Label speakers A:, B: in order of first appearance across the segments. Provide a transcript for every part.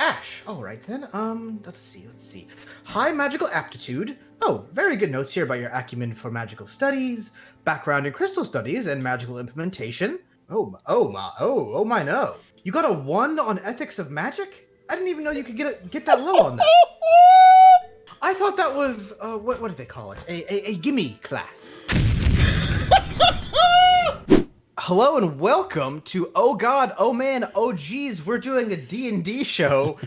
A: Ash. All right then. Let's see. High magical aptitude. Oh, very good notes here about your acumen for magical studies, background in crystal studies, and magical implementation. Oh my no. You got a 1 on ethics of magic? I didn't even know you could get that low on that. I thought that was what did they call it? A gimme class. Hello and welcome to Oh God, Oh Man, Oh Geez, we're doing a D&D show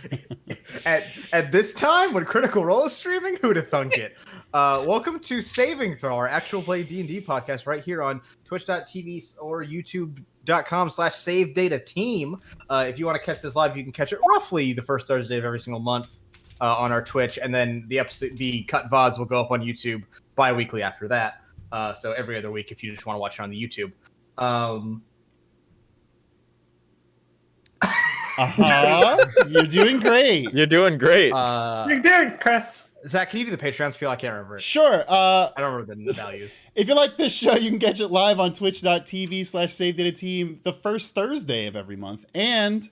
A: at this time when Critical Role is streaming. Who'd have thunk it? Welcome to Saving Throw, our Actual Play D&D podcast right here on twitch.tv or youtube.com/savedatateam. If you want to catch this live, you can catch it roughly the first Thursday of every single month on our Twitch, and then the cut VODs will go up on YouTube bi-weekly after that. So every other week if you just want to watch it on the YouTube.
B: You're doing great.
C: You're doing great.
D: You're doing, Chris.
A: Zach, can you do the Patreon spiel? I can't remember it.
B: Sure.
A: I don't remember the values.
B: If you like this show, you can catch it live on twitch.tv/savedatateam the first Thursday of every month. And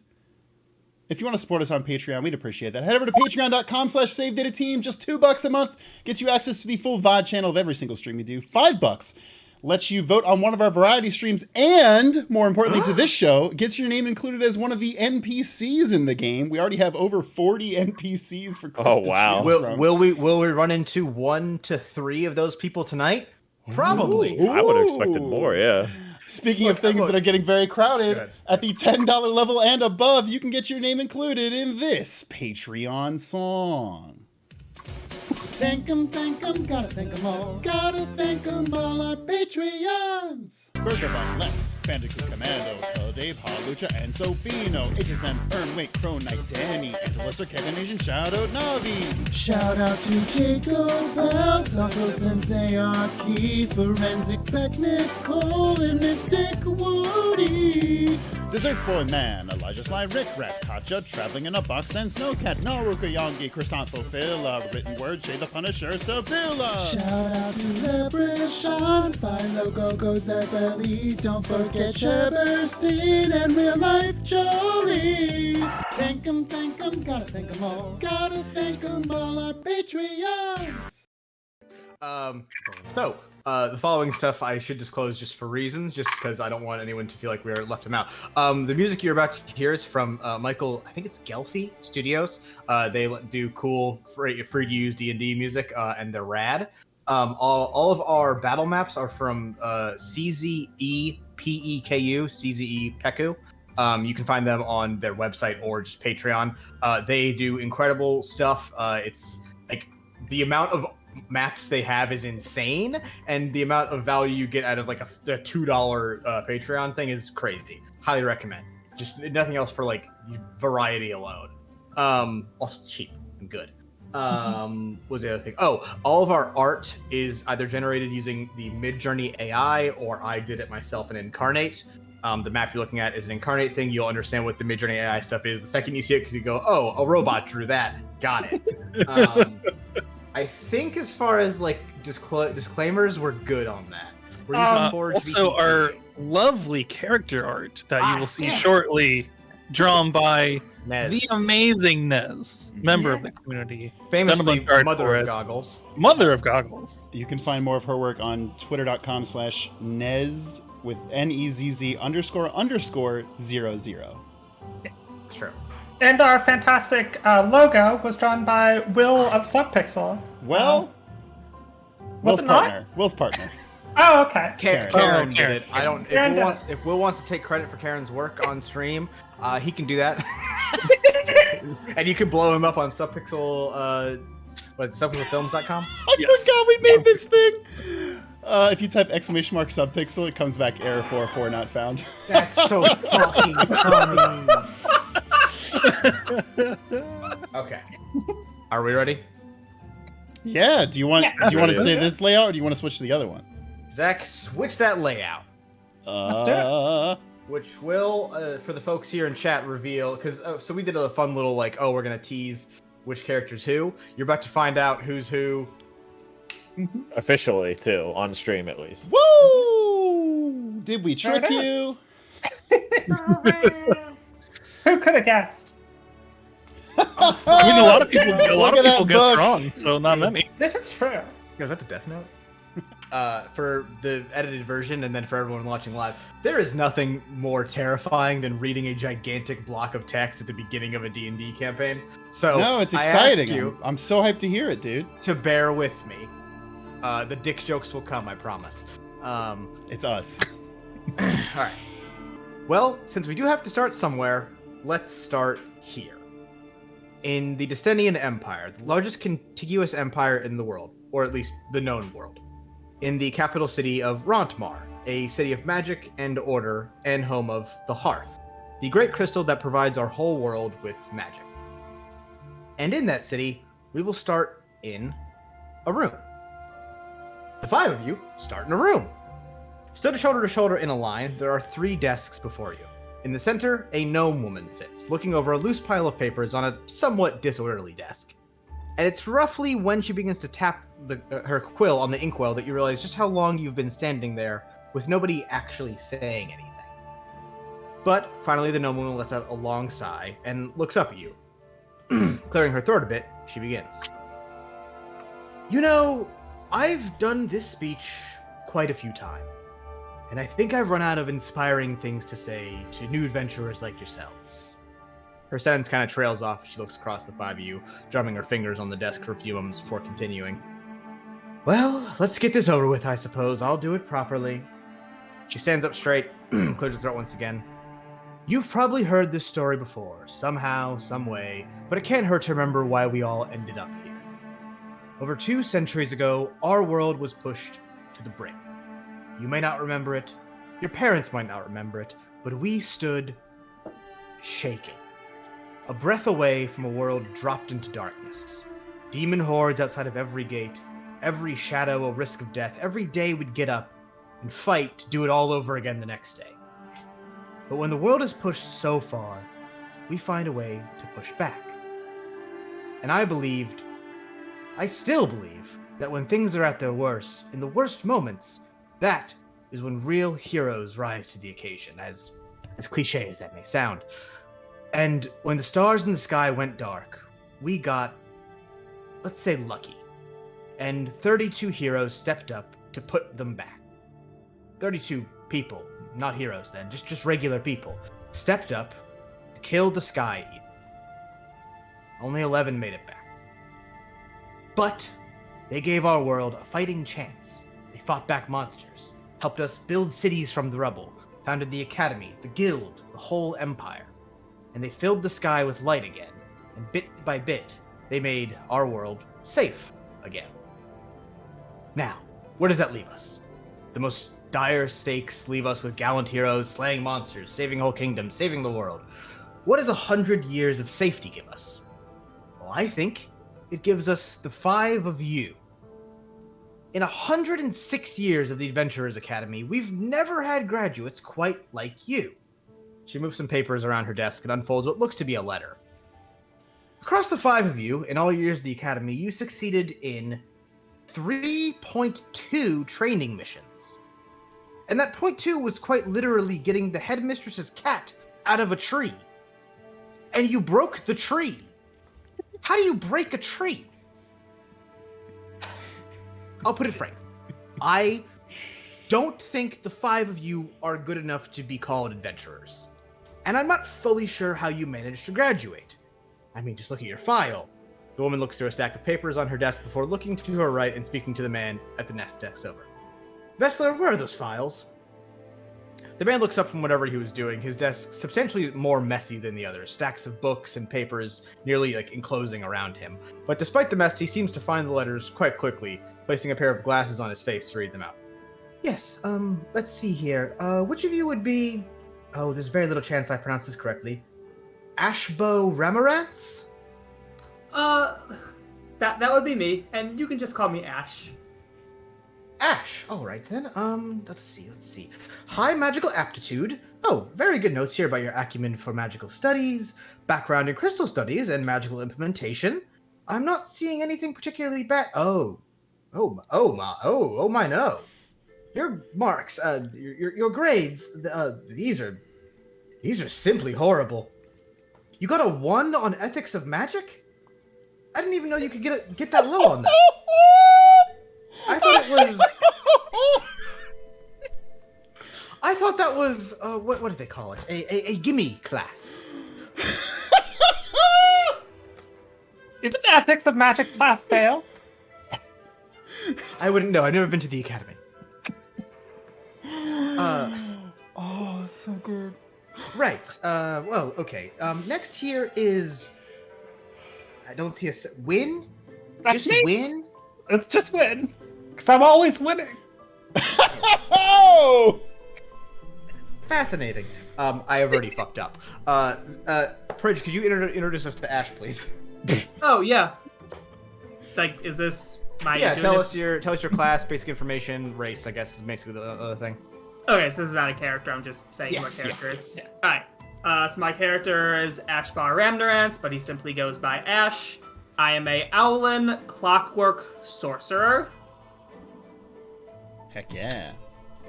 B: if you want to support us on Patreon, we'd appreciate that. Head over to patreon.com/savedatateam. Just $2 a month gets you access to the full VOD channel of every single stream we do. $5 lets you vote on one of our variety streams, and more importantly to this show, gets your name included as one of the NPCs in the game. We already have over 40 NPCs for Chris to choose from.
A: Will we run into 1 to 3 of those people tonight? Probably.
B: Ooh.
C: I would have expected more, yeah.
B: Speaking of things that are getting very crowded, at the $10 level and above, you can get your name included in this Patreon song. Thank 'em, gotta thank 'em all. Gotta thank 'em all, our Patreons. Burger Bun, Les, Bandicoot Commando, Dave, Halucha, and Sofino, HSM, Ernwake, Crow Knight, Danny, Angeloster, Kevin Asian, Shout out Navi. Shout out to Jacob, Bell, Taco Sensei, Aki, Forensic Peck, Nicole, and Mystic Woody. Dessert Boy Man, Elijah Sly, Rick Rat, Katja, Traveling in a Box, and Snowcat, Naruka Yongi, Chrysanthro Phila, Written Word, Shay the Punisher, Sevilla. Shout out to Leprechaun, Philo, Go-Go, Zebelly, don't forget Sheberstein, and Real Life Jolie. Thank 'em, gotta thank 'em all. Gotta thank 'em all, our Patreons.
A: The following stuff I should disclose just for reasons, just because I don't want anyone to feel like we're left them out. The music you're about to hear is from Michael, I think it's Gelfi Studios. They do cool, free to use D&D music, and they're rad. All of our battle maps are from CZE PEKU, CZE Peku. You can find them on their website or just Patreon. They do incredible stuff. It's like the amount of maps they have is insane, and the amount of value you get out of like a $2 Patreon thing is crazy. Highly recommend. Just nothing else for like variety alone. Also it's cheap and good. What was the other thing? Oh, all of our art is either generated using the Midjourney.ai or I did it myself in Incarnate. The map you're looking at is an Incarnate thing. You'll understand what the Midjourney.ai stuff is the second you see it, because you go, oh, a robot drew that. Got it. I think as far as like disclaimers, we're good on that. We're using Forge
D: also
A: VTT.
D: our lovely character art that you will see
A: damn.
D: shortly, drawn by
A: Nez.
D: the amazing Nez, member of the community.
A: Famously
D: Done a bunch of art
A: Mother
D: for
A: of
D: us.
A: Goggles.
D: Mother of Goggles.
B: You can find more of her work on twitter.com/Nez with NEZZ__00.
A: It's true.
E: And our fantastic logo was drawn by Will of Subpixel.
B: Well,
E: was it not?
B: Will's partner.
E: Oh, okay.
A: Karen did it. I don't.
E: Karen did
A: If Will wants to take credit for Karen's work on stream, he can do that. And you can blow him up on Subpixel. What is it? Subpixelfilms.com.
B: I forgot we made this thing. If you type !subpixel, it comes back error 404 not found.
A: That's so fucking funny. Okay. Are we ready?
B: Yeah. Do you want to say
E: Yeah.
B: this layout, or do you want to switch to the other one?
A: Zach, switch that layout.
E: Let's do it.
A: Which will, for the folks here in chat, reveal, because so we did a fun little like, oh, we're gonna tease which character's who. You're about to find out who's who.
C: Officially, too, on stream at least.
B: Woo! Did we trick
E: There it
B: you?
E: is. Who could have guessed?
D: I mean, a lot of people,
B: Look at that
D: guess
B: book.
D: wrong, so not many.
E: This is true.
A: Is that the Death Note? For the edited version, and then for everyone watching live, there is nothing more terrifying than reading a gigantic block of text at the beginning of a D&D campaign. So
B: No, it's
A: I
B: exciting.
A: ask you
B: I'm so hyped to hear it, dude.
A: to bear with me. The dick jokes will come, I promise.
B: It's us.
A: All right. Well, since we do have to start somewhere, let's start here. In the Destinian Empire, the largest contiguous empire in the world, or at least the known world. In the capital city of Rontmar, a city of magic and order and home of the Hearth, the great crystal that provides our whole world with magic. And in that city, we will start in a room. The 5 of you start in a room. Stood shoulder to shoulder in a line, there are 3 desks before you. In the center, a gnome woman sits, looking over a loose pile of papers on a somewhat disorderly desk. And it's roughly when she begins to tap her quill on the inkwell that you realize just how long you've been standing there with nobody actually saying anything. But finally, the gnome woman lets out a long sigh and looks up at you. Clearing her throat a bit, she begins. You know, I've done this speech quite a few times, and I think I've run out of inspiring things to say to new adventurers like yourselves. Her sentence kind of trails off. She looks across the 5 of you, drumming her fingers on the desk for a few moments before continuing. Well, let's get this over with, I suppose. I'll do it properly. She stands up straight, clears her throat once again. You've probably heard this story before, somehow, some way, but it can't hurt to remember why we all ended up here. Over 2 centuries ago, our world was pushed to the brink. You may not remember it, your parents might not remember it, but we stood shaking. A breath away from a world dropped into darkness. Demon hordes outside of every gate, every shadow a risk of death. Every day we'd get up and fight to do it all over again the next day. But when the world is pushed so far, we find a way to push back. And I still believe, that when things are at their worst, in the worst moments, that is when real heroes rise to the occasion, as cliche as that may sound. And when the stars in the sky went dark, we got, let's say, lucky. And 32 heroes stepped up to put them back. 32 people, not heroes then, just regular people, stepped up to kill the Sky Eater. Only 11 made it back. But they gave our world a fighting chance. They fought back monsters, helped us build cities from the rubble, founded the Academy, the Guild, the whole Empire. And they filled the sky with light again, and bit by bit, they made our world safe again. Now, where does that leave us? The most dire stakes leave us with gallant heroes slaying monsters, saving whole kingdoms, saving the world. What does 100 years of safety give us? Well, I think it gives us the 5 of you. In 106 years of the Adventurers Academy, we've never had graduates quite like you. She moves some papers around her desk and unfolds what looks to be a letter. Across the 5 of you, in all years of the Academy, you succeeded in 3.2 training missions. And that point 2 was quite literally getting the headmistress's cat out of a tree. And you broke the tree. How do you break a tree? I'll put it frankly. I don't think the 5 of you are good enough to be called adventurers. And I'm not fully sure how you managed to graduate. I mean, just look at your file. The woman looks through a stack of papers on her desk before looking to her right and speaking to the man at the next desk over. Vessler, where are those files? The man looks up from whatever he was doing, his desk substantially more messy than the others, stacks of books and papers nearly enclosing around him. But despite the mess, he seems to find the letters quite quickly, placing a pair of glasses on his face to read them out. Yes, let's see here. Which of you would be... Oh, there's very little chance I pronounced this correctly. Ashbo Ramarantz?
F: That would be me, and you can just call me Ash.
A: Ash, all right then. Let's see. High magical aptitude. Oh, very good notes here about your acumen for magical studies, background in crystal studies, and magical implementation. I'm not seeing anything particularly bad. Oh my, no. Your marks, your grades, these are simply horrible. You got a 1 on ethics of magic? I didn't even know you could get that low on that. I thought it was. I thought that was what do they call it? A gimme class.
E: Isn't ethics of magic class fail?
A: I wouldn't know. I've never been to the academy.
B: Oh, it's so good.
A: Right. Well, okay. Next here is. I don't see a win.
E: That's
A: Just
E: me.
A: win.
E: It's just win. Because I'm always winning.
B: Oh!
A: Fascinating. I have already fucked up. Prij, could you introduce us to Ash, please?
F: Oh yeah. Like, is this my?
A: Yeah,
F: doing
A: tell
F: this?
A: us your class, basic information, race. I guess is basically the other thing.
F: Okay, so this is not a character. I'm just saying
A: Yes,
F: what character
A: yes,
F: is.
A: yes.
F: All right. So my character is Ashbar Ramdarance, but he simply goes by Ash. I am a Owlin clockwork sorcerer.
B: Heck yeah.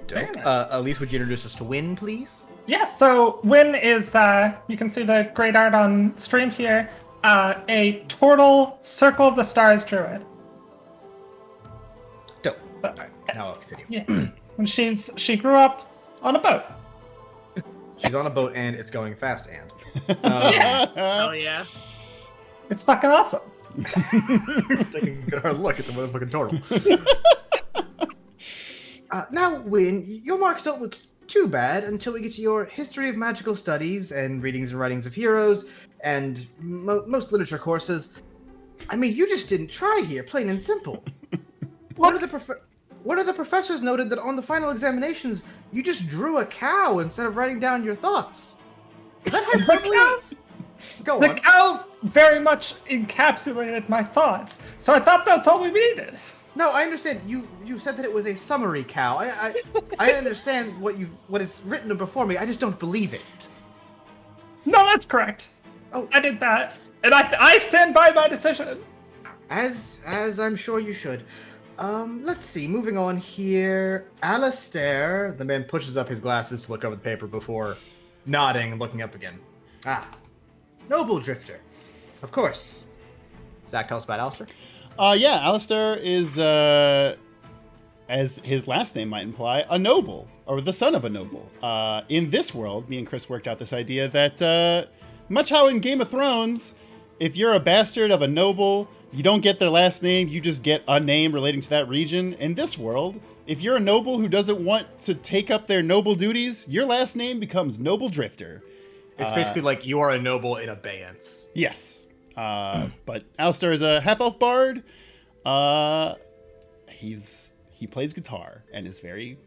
E: Very nice.
A: Elise, would you introduce us to Win, please?
E: Yeah, so Win is, you can see the great art on stream here, a turtle Circle of the Stars druid.
A: Dope.
E: But,
A: Now I'll continue.
E: yeah. And she grew up on a boat.
A: She's on a boat and it's going fast, and.
F: Hell yeah.
E: It's fucking awesome.
A: Taking a good hard look at the motherfucking turtle. Now, Win, your marks don't look too bad until we get to your history of magical studies and readings and writings of heroes and most literature courses. I mean, you just didn't try here, plain and simple. One of the professors noted that on the final examinations, you just drew a cow instead of writing down your thoughts. Is that hyperbole? Go
E: The
A: on.
E: cow very much encapsulated my thoughts, so I thought that's all we needed.
A: No, I understand. You said that it was a summary cow. I understand what is written before me. I just don't believe it.
E: No, that's correct.
A: Oh.
E: I did that, and I stand by my decision.
A: As I'm sure you should. Let's see. Moving on here. Alistair. The man pushes up his glasses to look over the paper before nodding and looking up again. Ah. Noble Drifter. Of course. Zach, tell us about Alistair.
B: Yeah, Alistair is, as his last name might imply, a noble, or the son of a noble. In this world, me and Chris worked out this idea that, much how in Game of Thrones, if you're a bastard of a noble, you don't get their last name, you just get a name relating to that region. In this world, if you're a noble who doesn't want to take up their noble duties, your last name becomes Noble Drifter.
A: It's basically like you are a noble in abeyance.
B: Yes. But Alistair is a half-elf bard. He plays guitar and is very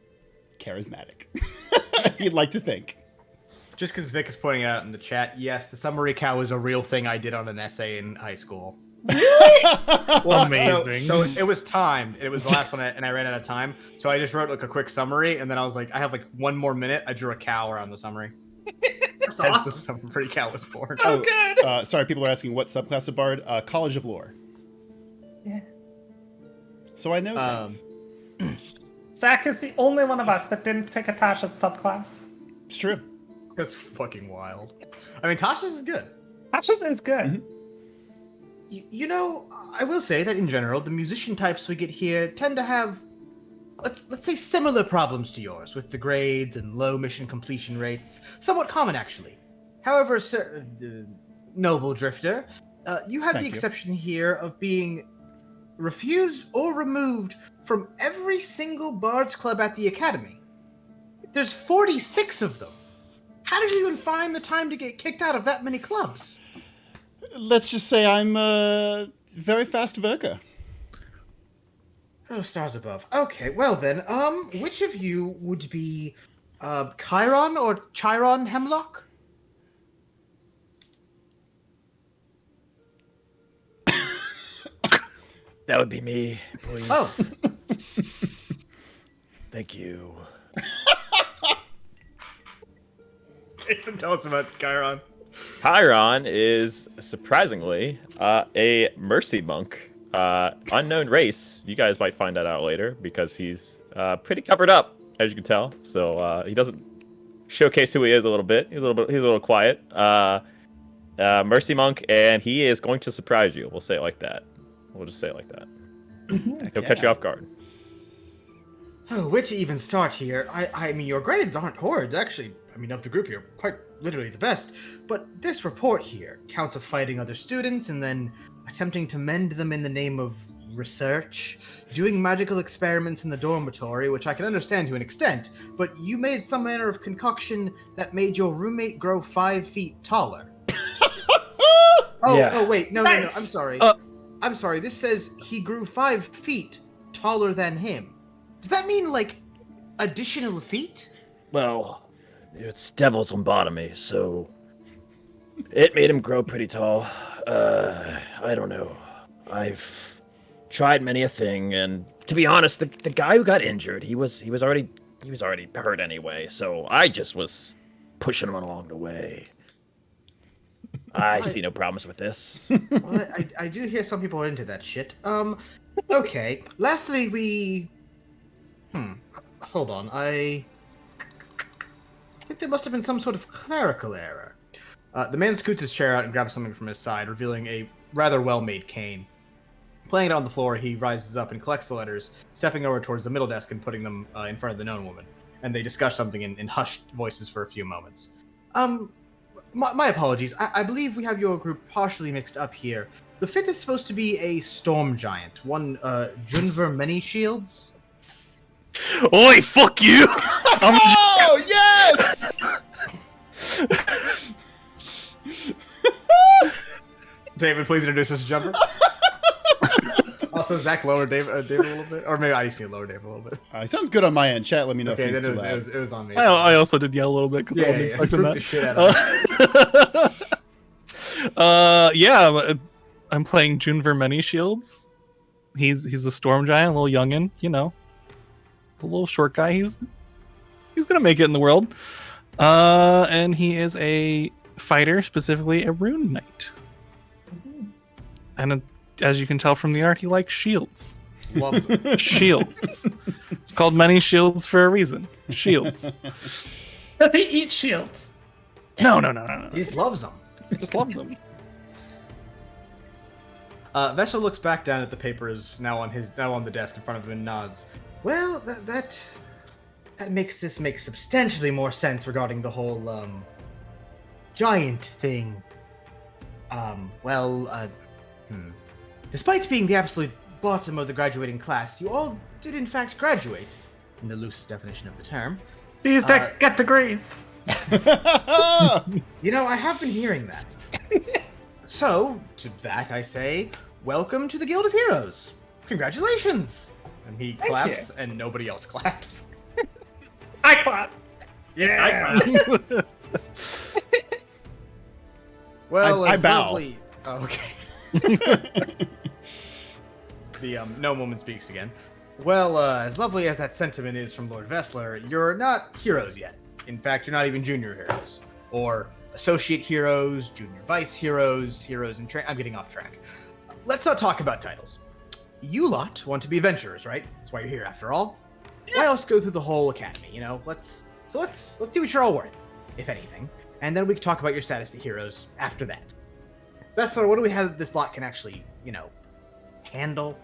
B: charismatic. You'd like to think.
A: Just because Vic is pointing out in the chat, yes, the summary cow is a real thing I did on an essay in high school. Well,
D: Amazing.
A: So it was timed. It was the last one, and I ran out of time. So I just wrote like a quick summary, and then I was like, I have like 1 more minute. I drew a cow around the summary.
F: That's
A: Hence the
F: awesome.
A: summary cow was born.
E: So good.
B: Sorry, people are asking what subclass of bard? College of Lore.
E: Yeah.
B: So I know things.
E: Zach is the only one of us that didn't pick a Tasha's subclass.
B: It's true.
A: That's fucking wild. I mean, Tasha's is good.
E: Tasha's is good.
B: Mhm.
A: You know, I will say that in general, the musician types we get here tend to have, let's say, similar problems to yours, with the grades and low mission completion rates. Somewhat common, actually. However, Sir Noble Drifter, you have
B: Thank
A: the
B: you.
A: exception here of being refused or removed from every single Bard's Club at the Academy. There's 46 of them. How did you even find the time to get kicked out of that many clubs?
B: Let's just say I'm a very fast worker.
A: Oh, stars above. Okay, well then, which of you would be, Chiron or Chiron Hemlock?
C: That would be me, please.
A: Oh,
C: Thank you.
A: Jason, tell us about Chiron.
C: Chiron is surprisingly a mercy monk. Unknown race. You guys might find that out later because he's pretty covered up, as you can tell. So he doesn't showcase who he is a little bit. He's a little quiet. Mercy Monk, and he is going to surprise you. We'll say it like that. We'll just say it like that. He'll catch you off guard.
A: Oh, where to even start here? I mean, your grades aren't horrid. Actually, I mean, of the group here, quite literally the best. But this report here counts of fighting other students and then attempting to mend them in the name of research, doing magical experiments in the dormitory, which I can understand to an extent, but you made some manner of concoction that made your roommate grow 5 feet taller. Oh, wait, no, I'm sorry. I'm sorry, this says he grew 5 feet taller than him. Does that mean, like, additional feet?
G: Well, it's devil's lobotomy, so it made him grow pretty tall. I don't know. I've tried many a thing, and to be honest, the guy who got injured, he was already hurt anyway, so I just was pushing him along the way. I see no problems with this.
A: Well, I do hear some people are into that shit. Okay. Lastly, we... Hold on, I think there must have been some sort of clerical error. The man scoots his chair out and grabs something from his side, revealing a rather well-made cane. Playing it on the floor, he rises up and collects the letters, stepping over towards the middle desk and putting them in front of the known woman. And they discuss something in hushed voices for a few moments. My apologies. I believe we have your group partially mixed up here. The 5th is supposed to be a storm giant, one Junver Many Shields.
D: Oi, fuck you!
B: Oh, yes!
A: David, please introduce us to Jumper. Also, Zach lowered Dave a little bit, or maybe I just need to lower Dave a little bit.
B: It sounds good on my end. Chat, let me know
A: Okay,
B: if he's
A: then
B: too loud.
A: it was on me.
D: I also did yell a little bit because I wasn't expecting
A: the shit out of
D: that. Yeah, I'm playing Junver Many Shields. He's a storm giant, a little youngin, you know, the little short guy. He's gonna make it in the world. And he is a fighter, specifically a rune knight. And as you can tell from the art, he likes shields.
A: Loves them.
D: Shields. It's called Many Shields for a reason. Shields.
E: Does he eat shields?
D: No.
A: He just loves them.
D: He just loves them.
A: Vesha looks back down at the papers now on the desk in front of him and nods. Well, that makes this make substantially more sense regarding the whole giant thing. Despite being the absolute bottom of the graduating class, you all did in fact graduate, in the loosest definition of the term.
E: These get degrees.
A: You know, I have been hearing that. So, to that I say, welcome to the Guild of Heroes. Congratulations! And he claps, and nobody else claps.
E: I clap.
A: Yeah!
F: I clap.
A: Well,
B: I
A: it's
B: bow.
A: lovely. Oh, okay. The no woman speaks again. Well, as lovely as that sentiment is from Lord Vessler, you're not heroes yet. In fact, you're not even junior heroes. Or associate heroes, junior vice heroes, heroes in I'm getting off track. Let's not talk about titles. You lot want to be adventurers, right? That's why you're here after all. Why else go through the whole academy, you know? Let's see what you're all worth, if anything. And then we can talk about your status as heroes after that. Vessler, what do we have that this lot can actually, handle?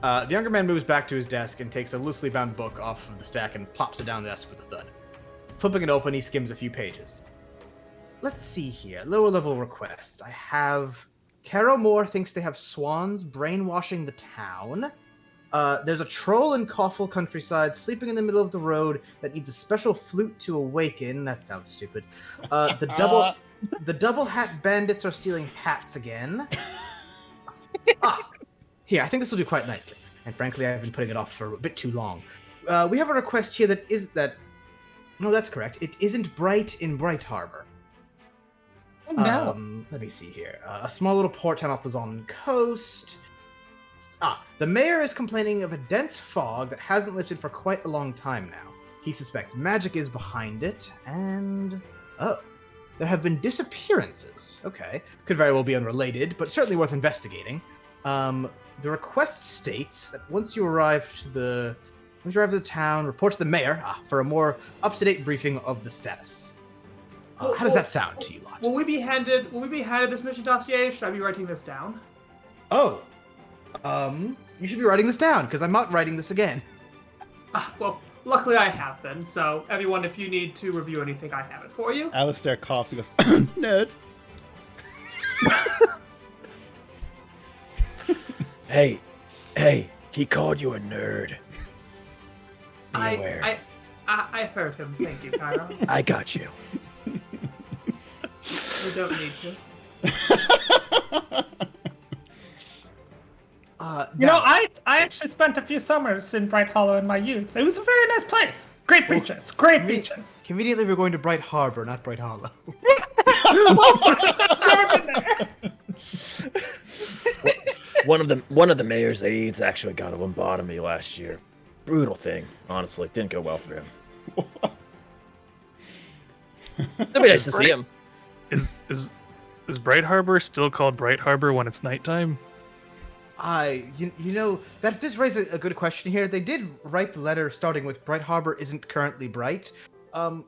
A: The younger man moves back to his desk and takes a loosely bound book off of the stack and plops it down the desk with a thud. Flipping it open, he skims a few pages. Let's see here. Lower level requests. I have... Caro Moore thinks they have swans brainwashing the town. There's a troll in Coffle countryside sleeping in the middle of the road that needs a special flute to awaken. That sounds stupid. The double hat bandits are stealing hats again. Here, I think this will do quite nicely. And frankly, I've been putting it off for a bit too long. We have a request here no, that's correct. It isn't bright in Bright Harbor.
E: Oh, no.
A: Let me see here. A small little port town off the Zon coast. The mayor is complaining of a dense fog that hasn't lifted for quite a long time now. He suspects magic is behind it, and... there have been disappearances. Okay. Could very well be unrelated, but certainly worth investigating. The request states that once you arrive to the town, report to the mayor for a more up-to-date briefing of the status. How does that sound to you lot?
F: Will we be handed this mission dossier? Should I be writing this down?
A: Oh, you should be writing this down because I'm not writing this again.
F: Well, luckily I have been. So everyone, if you need to review anything, I have it for you.
B: Alistair coughs and goes, nerd.
G: Hey, he called you a nerd. Be aware.
F: I heard him. Thank you, Cairo.
G: I got you.
F: You don't need to.
E: I actually spent a few summers in Bright Hollow in my youth. It was a very nice place. Great beaches. Great beaches.
A: Conveniently, we're going to Bright Harbor, not Bright Hollow.
E: Never been there.
G: One of the mayor's aides actually got a lobotomy last year. Brutal thing, honestly. Didn't go well for him.
C: It'd be nice to see him.
D: Is Bright Harbor still called Bright Harbor when it's nighttime?
A: That does raise a good question here. They did write the letter starting with Bright Harbor isn't currently bright,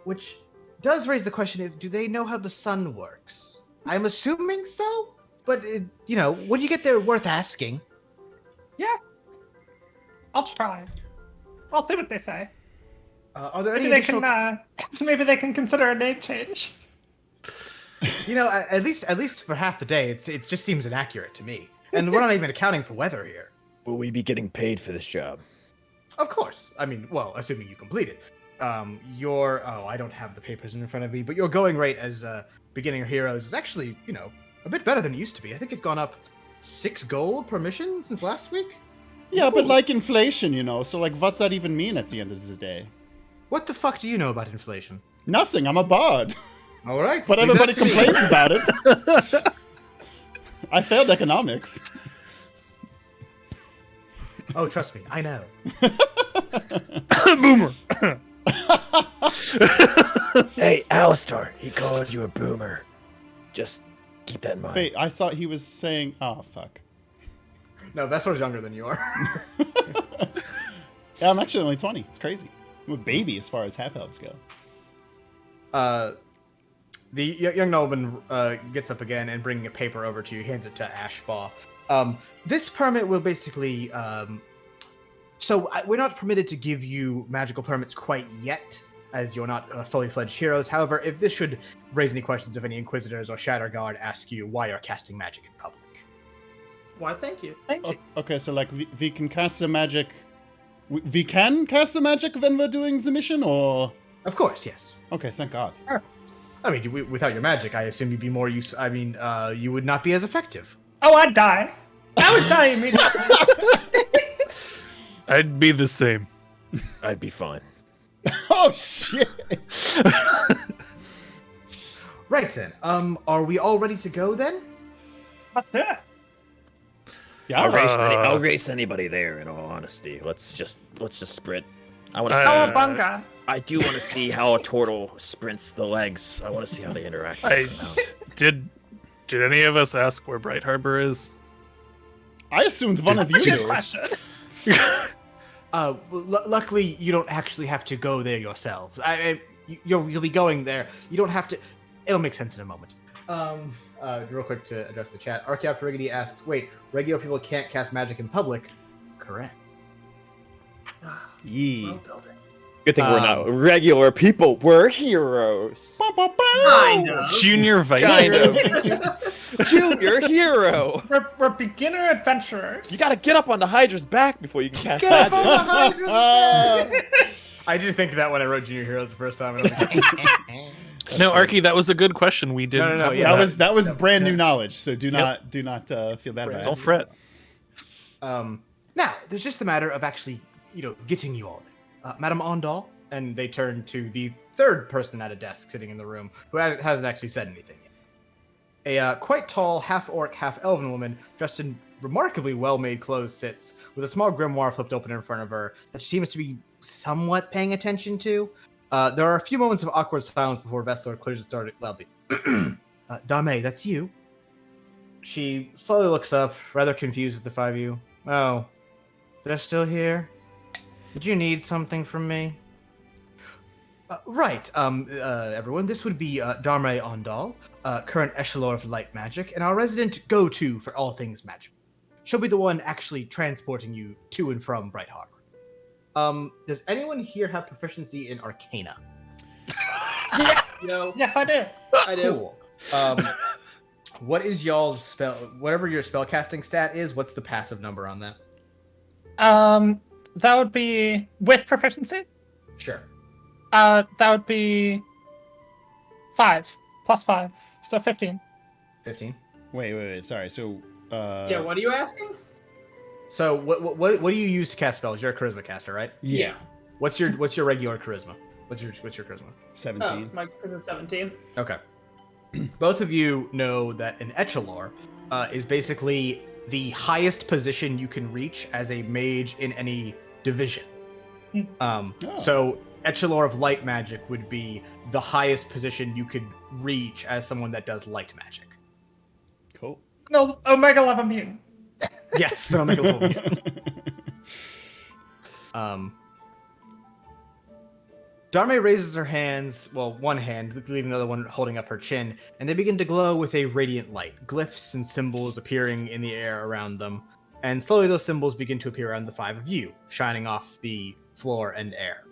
A: which does raise the question of do they know how the sun works? I'm assuming so, but when you get there, worth asking.
E: Yeah. I'll try. I'll see what they say.
A: Are there
E: Maybe
A: any
E: they can maybe they can consider a name change.
A: At least for half the day, it just seems inaccurate to me. And we're not even accounting for weather here.
G: Will we be getting paid for this job?
A: Of course. I mean, well, assuming you complete it. I don't have the papers in front of me, but your going rate as beginner heroes is actually, a bit better than it used to be. I think it's gone up 6 gold per mission since last week.
B: Yeah, but like inflation, so like what's that even mean at the end of the day?
A: What the fuck do you know about inflation?
B: Nothing, I'm a bard.
A: All right.
B: But everybody complains about it. I failed economics.
A: Oh, trust me, I know.
D: Boomer.
G: Hey, Alistair, he called you a boomer. Just keep that in mind.
B: Wait, I thought he was saying, oh, fuck.
A: No, Vesper's younger than you are.
B: Yeah, I'm actually only 20. It's crazy. I'm a baby as far as half-elves go.
A: The young nobleman gets up again and bringing a paper over to you, hands it to Ashbaugh. This permit will basically... we're not permitted to give you magical permits quite yet, as you're not fully fledged heroes. However, if this should raise any questions if any Inquisitors or Shatterguard ask you why you're casting magic in public.
F: Why, thank you. Thank you.
B: Okay, so like we can cast the magic... We can cast the magic when we're doing the mission, or...?
A: Of course, yes.
B: Okay, thank God.
A: I mean, without your magic, I assume you'd be more use. I mean, you would not be as effective.
E: Oh, I'd die. I would die immediately.
D: I'd be the same.
G: I'd be fine.
B: Oh, shit!
A: Right then. Are we all ready to go then?
E: Let's do it.
B: Yeah,
G: I'll race anybody there. In all honesty, let's just sprint. I want to.
E: Cowabunga.
G: I do want to see how a turtle sprints the legs. I want to see how they interact.
D: Did any of us ask where Bright Harbor is?
B: I assumed one of you
E: Good
B: knew.
E: question.
A: Luckily, you don't actually have to go there yourselves. You'll be going there. You don't have to. It'll make sense in a moment. Real quick to address the chat. Archaeopter Riggedy asks, wait, regular people can't cast magic in public? Correct.
B: Yee.
F: Well building.
C: Good thing we're not regular people. We're heroes.
F: Kind of.
D: Junior Vice
C: Kind
D: Heroes.
C: of. Junior hero.
E: We're beginner adventurers.
C: You gotta get up on the Hydra's back before you can cast
A: Get up
C: magic.
A: on the Hydra's back! I did think that when I wrote Junior Heroes the first time. And I was like,
D: No, Arky, that was a good question. We didn't.
A: No,
D: cover
A: yeah.
B: That was brand new knowledge, so do not feel bad about
D: Don't
B: it.
D: fret.
A: now, there's just the matter of actually, getting you all there. Madame Ondal, and they turn to the third person at a desk sitting in the room who hasn't actually said anything yet. A quite tall, half-orc, half-elven woman dressed in remarkably well-made clothes sits with a small grimoire flipped open in front of her that she seems to be somewhat paying attention to. There are a few moments of awkward silence before Vessler clears it started loudly. Dame, that's you. She slowly looks up, rather confused at the 5 of you. Oh, they're still here? Did you need something from me? Right. Everyone, this would be Dharma Ondal, current Echelon of Light Magic, and our resident go-to for all things magic. She'll be the one actually transporting you to and from Bright Harbor. Does anyone here have proficiency in Arcana?
F: No.
E: Yes, I do.
F: I do.
A: Cool. What is y'all's spell? Whatever your spellcasting stat is, what's the passive number on that?
E: That would be with proficiency.
A: Sure.
E: That would be 5 plus 5, so 15.
A: 15.
B: Wait. Sorry. So.
F: Yeah, what are you asking?
A: So what do you use to cast spells? You're a charisma caster, right?
B: Yeah.
A: What's your regular charisma? What's your charisma?
B: 17.
F: Oh, my charisma is 17.
A: Okay. Both of you know that an Echelor is basically the highest position you can reach as a mage in any division. So Echelor of Light Magic would be the highest position you could reach as someone that does light magic.
B: Cool.
E: No, Omega level mutant.
A: Yes, so make a little. Dharma raises her hands, well, one hand, leaving the other one holding up her chin, and they begin to glow with a radiant light, glyphs and symbols appearing in the air around them. And slowly those symbols begin to appear around the five of you, shining off the floor and air.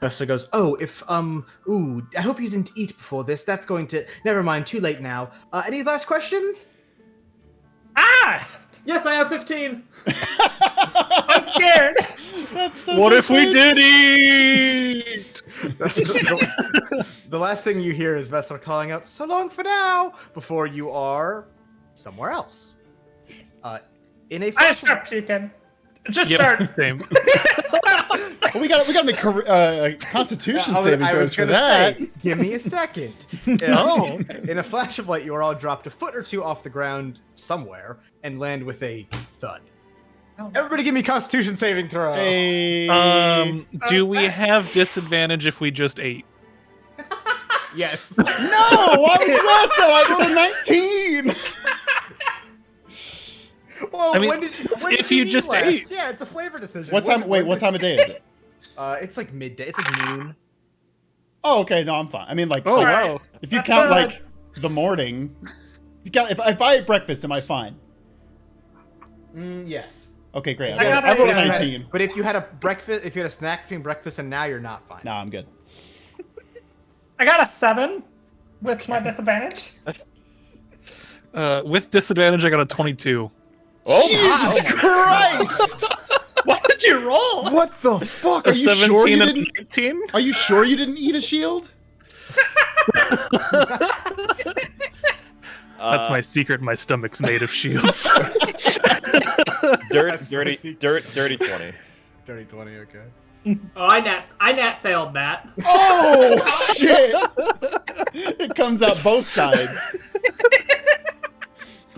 A: Vesta goes, I hope you didn't eat before this. That's going to, never mind, too late now. Any last questions?
E: Ah!
F: Yes, I have 15.
E: I'm scared.
B: That's so
D: What if we
B: good.
D: did eat?
A: The last thing you hear is Vesta calling out, so long for now, before you are somewhere else. In a
E: I
A: flash
E: start puking. Just
D: Yep,
E: start.
D: same.
B: Well, we got to make a Constitution saving
A: I
B: throws
A: was
B: for
A: gonna
B: that.
A: say, give me a second.
D: Oh.
A: In a flash of light, you are all dropped a foot or two off the ground somewhere and land with a thud. Everybody give me Constitution saving throw.
B: Hey.
D: Do we have disadvantage if we just ate?
A: Yes.
B: No! Why would you ask that? I rolled a 19.
A: Well,
D: I mean,
A: when did
D: if
A: you
D: you
A: eat
D: just
A: last?
D: ate.
A: Yeah, it's a flavor decision.
B: What time? Wait, what time of day is it?
A: It's like midday. It's like noon.
B: Oh, okay. No, I'm fine. I mean, like,
D: Oh,
B: like,
D: wow.
B: if you
E: That's
B: count
E: sad.
B: like the morning, if I ate breakfast, am I fine?
A: Yes.
B: Okay, great.
E: I got
B: I rolled a
E: a-
B: 19.
A: But if you had a breakfast, if you had a snack between breakfast and now, you're not fine.
B: No, I'm good.
E: I got a 7 with my disadvantage.
D: With disadvantage, I got a 22.
B: Jesus Christ!
F: What did you roll?
B: What the fuck?
D: A
B: Are you
D: 17
B: sure you
D: and a
B: didn't?
D: 19?
B: Are you sure you didn't eat a shield?
D: That's my secret. My stomach's made of shields.
C: Dirty 20.
A: Dirty 20, okay.
F: Oh, I nat failed that.
B: Oh shit! It comes out both sides.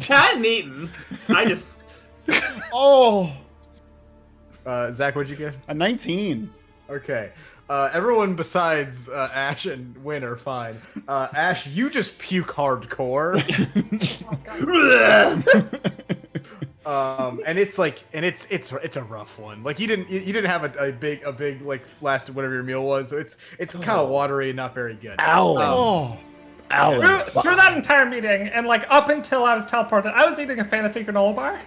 F: I hadn't eaten. I just.
B: Oh,
A: Zach, what'd you get?
B: a 19.
A: Okay. Everyone besides Ash and Win are fine. Ash, you just puke hardcore. And it's like, it's a rough one. Like you didn't have a big like last whatever your meal was. So it's kind of watery and not very good.
B: Oh,
G: Alan.
E: Through that entire meeting, and like up until I was teleported, I was eating a fantasy granola bar.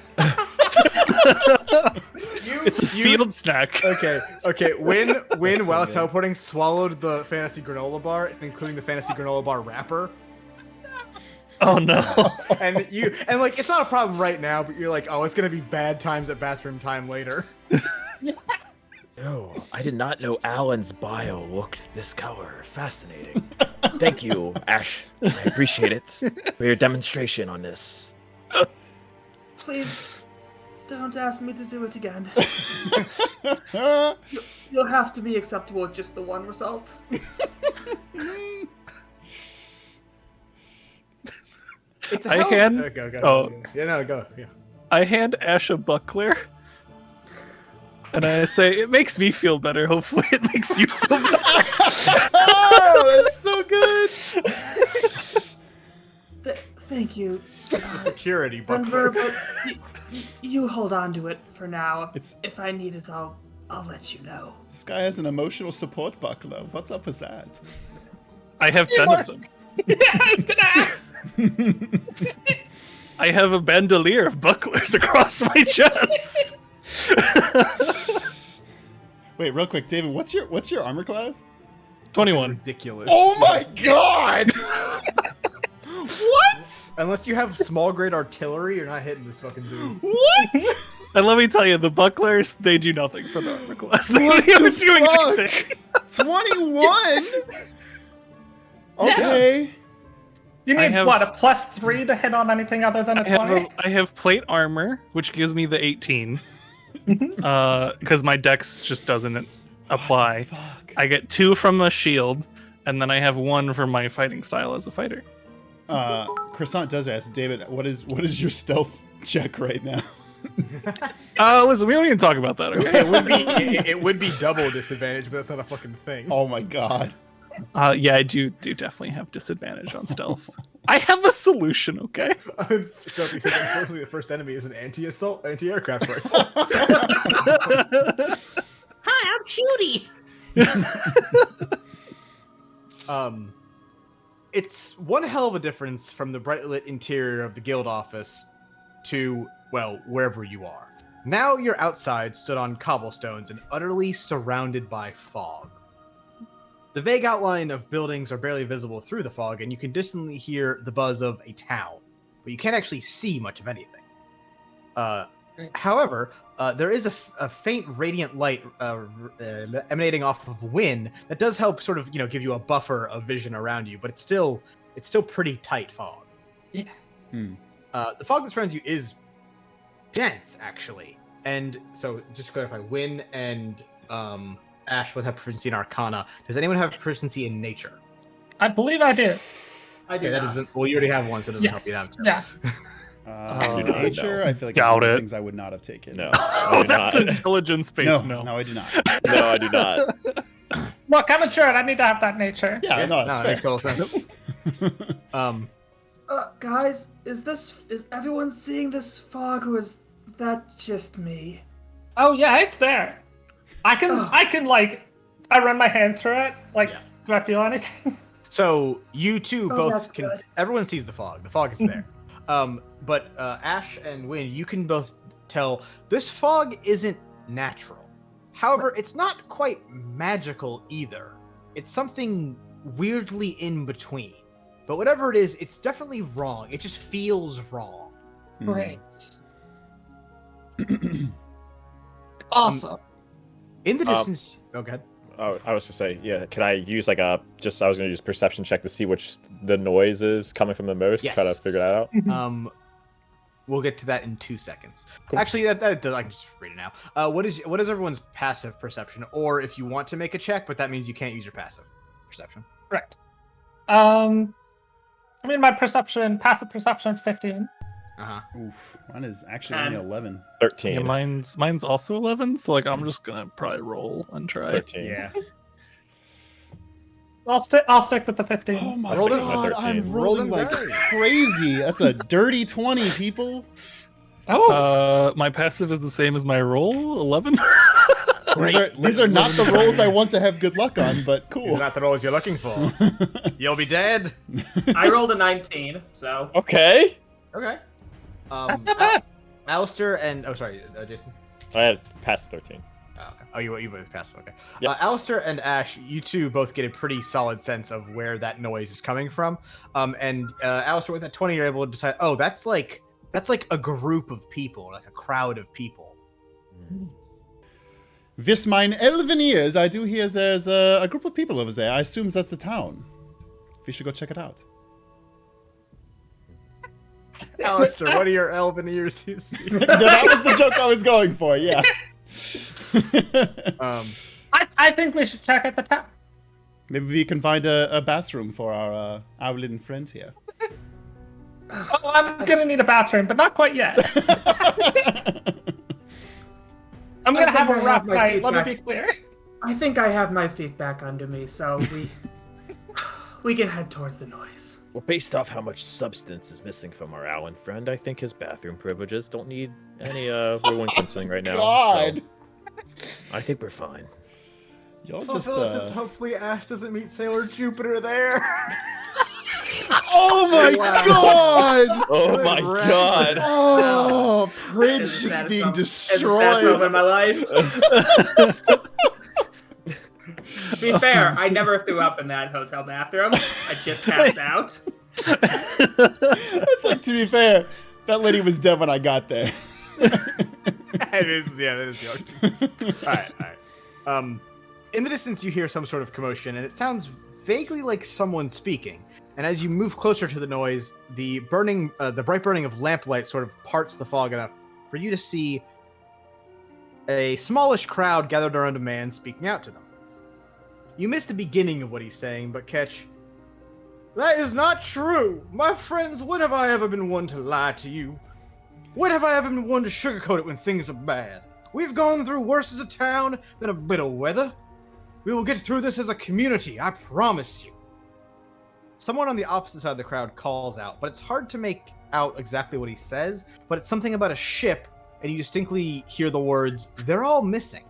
D: It's a field snack.
A: Okay. Win
B: so
A: while
B: good.
A: teleporting swallowed the fantasy granola bar, including the fantasy granola bar wrapper.
D: Oh no.
A: And like it's not a problem right now, but you're like, oh, it's gonna be bad times at bathroom time later.
G: No, I did not know Alan's bio looked this color. Fascinating. Thank you, Ash. I appreciate it for your demonstration on this.
F: Please, don't ask me to do it again. You'll have to be acceptable with just the one result.
A: It's
D: I hand-
A: Go.
D: oh.
A: Yeah, no, go. Yeah.
D: I hand Ash a buckler. And I say, it makes me feel better. Hopefully it makes you feel better.
B: oh, that's so good.
F: Thank you.
A: It's a security
F: Denver,
A: buckler.
F: but you hold on to it for now.
B: It's-
F: If I need it, I'll I'll let you know.
B: This guy has an emotional support buckler. What's up with that?
D: I have 10 of them.
E: Yeah, I was gonna ask.
D: I have a bandolier of bucklers across my chest.
B: Wait, real quick, David, what's your armor class?
D: 21.
A: Ridiculous.
B: Oh my god! What?
A: Unless you have small grade artillery, you're not hitting this fucking dude.
B: What?
D: And let me tell you, the bucklers, they do nothing for the armor class. They
B: What
D: aren't
B: the
D: doing
B: fuck?
D: anything.
B: 21? Okay.
E: You
D: I
E: need
D: have-
E: what, a +3 to hit on anything other than a 20?
D: I have plate armor, which gives me the 18. Because my dex just doesn't apply.
B: Fuck.
D: I get 2 from a shield, and then I have 1 for my fighting style as a fighter.
B: Croissant does ask, David, what is your stealth check right now?
D: Listen, we don't need to talk about that, okay?
A: It would be double disadvantage, but that's not a fucking thing.
B: Oh my god.
D: Yeah, I do definitely have disadvantage on stealth. I have a solution, okay?
A: So unfortunately, the first enemy is an anti-aircraft rifle.
F: Hi, I'm Cutie.
A: It's one hell of a difference from the bright lit interior of the guild office to, well, wherever you are. Now you're outside, stood on cobblestones, and utterly surrounded by fog. The vague outline of buildings are barely visible through the fog, and you can distantly hear the buzz of a town, but you can't actually see much of anything. However, there is a faint radiant light emanating off of wind that does help sort of, give you a buffer of vision around you, but it's still pretty tight fog.
E: Yeah.
A: The fog that surrounds you is dense, actually. And so, just to clarify, Wynn and Ash would have proficiency in Arcana. Does anyone have proficiency in Nature?
E: I believe I do.
F: I do
A: Okay, that
F: not.
A: doesn't. Well, you already have one, so it doesn't help you
E: Yes.
A: out.
E: Yeah.
B: Nature,
C: no.
B: I feel like
D: Doubt
B: it's one of the
D: it.
B: things I would not have taken.
C: No.
D: Oh,
C: I do
D: that's
C: not.
D: intelligence based.
B: No,
D: No.
B: I do not.
C: No, I do not.
E: Look, I'm insured. I need to have that nature.
B: Yeah, no,
A: that
B: that's
A: makes
B: fair.
A: total sense.
F: Guys, is everyone seeing this fog, or is that just me?
E: Oh yeah, it's there. I can I run my hand through it. Do I feel anything?
A: So you two
F: Oh,
A: both
F: that's
A: can.
F: good.
A: Everyone sees the fog. The fog is there. But Ash and Wynn, you can both tell this fog isn't natural. However, it's not quite magical either. It's something weirdly in between. But whatever it is, it's definitely wrong. It just feels wrong.
E: Great. Awesome.
A: In the distance. Oh, go ahead.
C: Oh, I was to say, yeah. Can I use I was gonna use perception check to see which the noise is coming from the most. Try to
A: Yes.
C: figure that out.
A: We'll get to that in 2 seconds.
C: Cool.
A: Actually, that I can just read it now. What is everyone's passive perception? Or if you want to make a check, but that means you can't use your passive perception.
E: Right. I mean, my passive perception is 15.
B: Oof, mine is actually only 11.
C: 13.
D: Yeah, mine's also 11, so I'm just gonna probably roll and try.
C: 13.
E: I'll stick with the 15.
B: Oh my
A: Roll them.
B: god,
C: 13.
B: I'm
A: Roll
B: rolling
A: them
B: like
A: dice.
B: crazy. That's a dirty 20, people.
D: My passive is the same as my roll, 11.
B: These are not the rolls I want to have good luck on, but
A: These
B: cool.
A: are not the roles you're looking for. You'll be dead.
F: I rolled a 19, so
C: Okay.
A: Okay.
E: That's not bad.
A: Alistair and Jason.
C: I had passive 13.
A: Oh, okay. Oh, you both passed. Okay.
C: Yep.
A: Alistair and Ash, you two both get a pretty solid sense of where that noise is coming from. And Alistair, with that 20, you're able to decide. Oh, that's like a group of people, like a crowd of people.
B: This mine elven ears, I do hear there's a group of people over there. I assume that's the town. We should go check it out.
A: Alistair, what are your elven ears you see?
B: That was the joke I was going for, yeah.
E: I think we should check at the town.
B: Maybe we can find a bathroom for our owlin friends here.
E: Oh, I'm gonna need a bathroom, but not quite yet. I'm gonna have a rough night. Let me be clear.
F: I think I have my feet back under me, so we can head towards the noise.
G: Well, based off how much substance is missing from our Allen friend, I think his bathroom privileges don't need any ruin concealing right now.
B: God.
G: So I think we're fine.
B: Y'all just
A: hopefully Ash doesn't meet Sailor Jupiter there.
B: Oh my god!
C: Oh my god!
B: Oh, Prij
F: It's the
B: just
F: saddest
B: being
F: moment- it's the saddest
B: destroyed.
F: moment of my life. To be fair, I never threw up in that hotel bathroom. I just passed out.
B: It's like, to be fair, that lady was dead when I got there.
A: It is, yeah, that is the argument. All right. In the distance, you hear some sort of commotion, and it sounds vaguely like someone speaking. And as you move closer to the noise, the bright burning of lamplight sort of parts the fog enough for you to see a smallish crowd gathered around a man speaking out to them. You miss the beginning of what he's saying, but catch, "That is not true! My friends, when have I ever been one to lie to you? When have I ever been one to sugarcoat it when things are bad? We've gone through worse as a town than a bit of weather. We will get through this as a community, I promise you." Someone on the opposite side of the crowd calls out, but it's hard to make out exactly what he says, but it's something about a ship, and you distinctly hear the words, "They're all missing."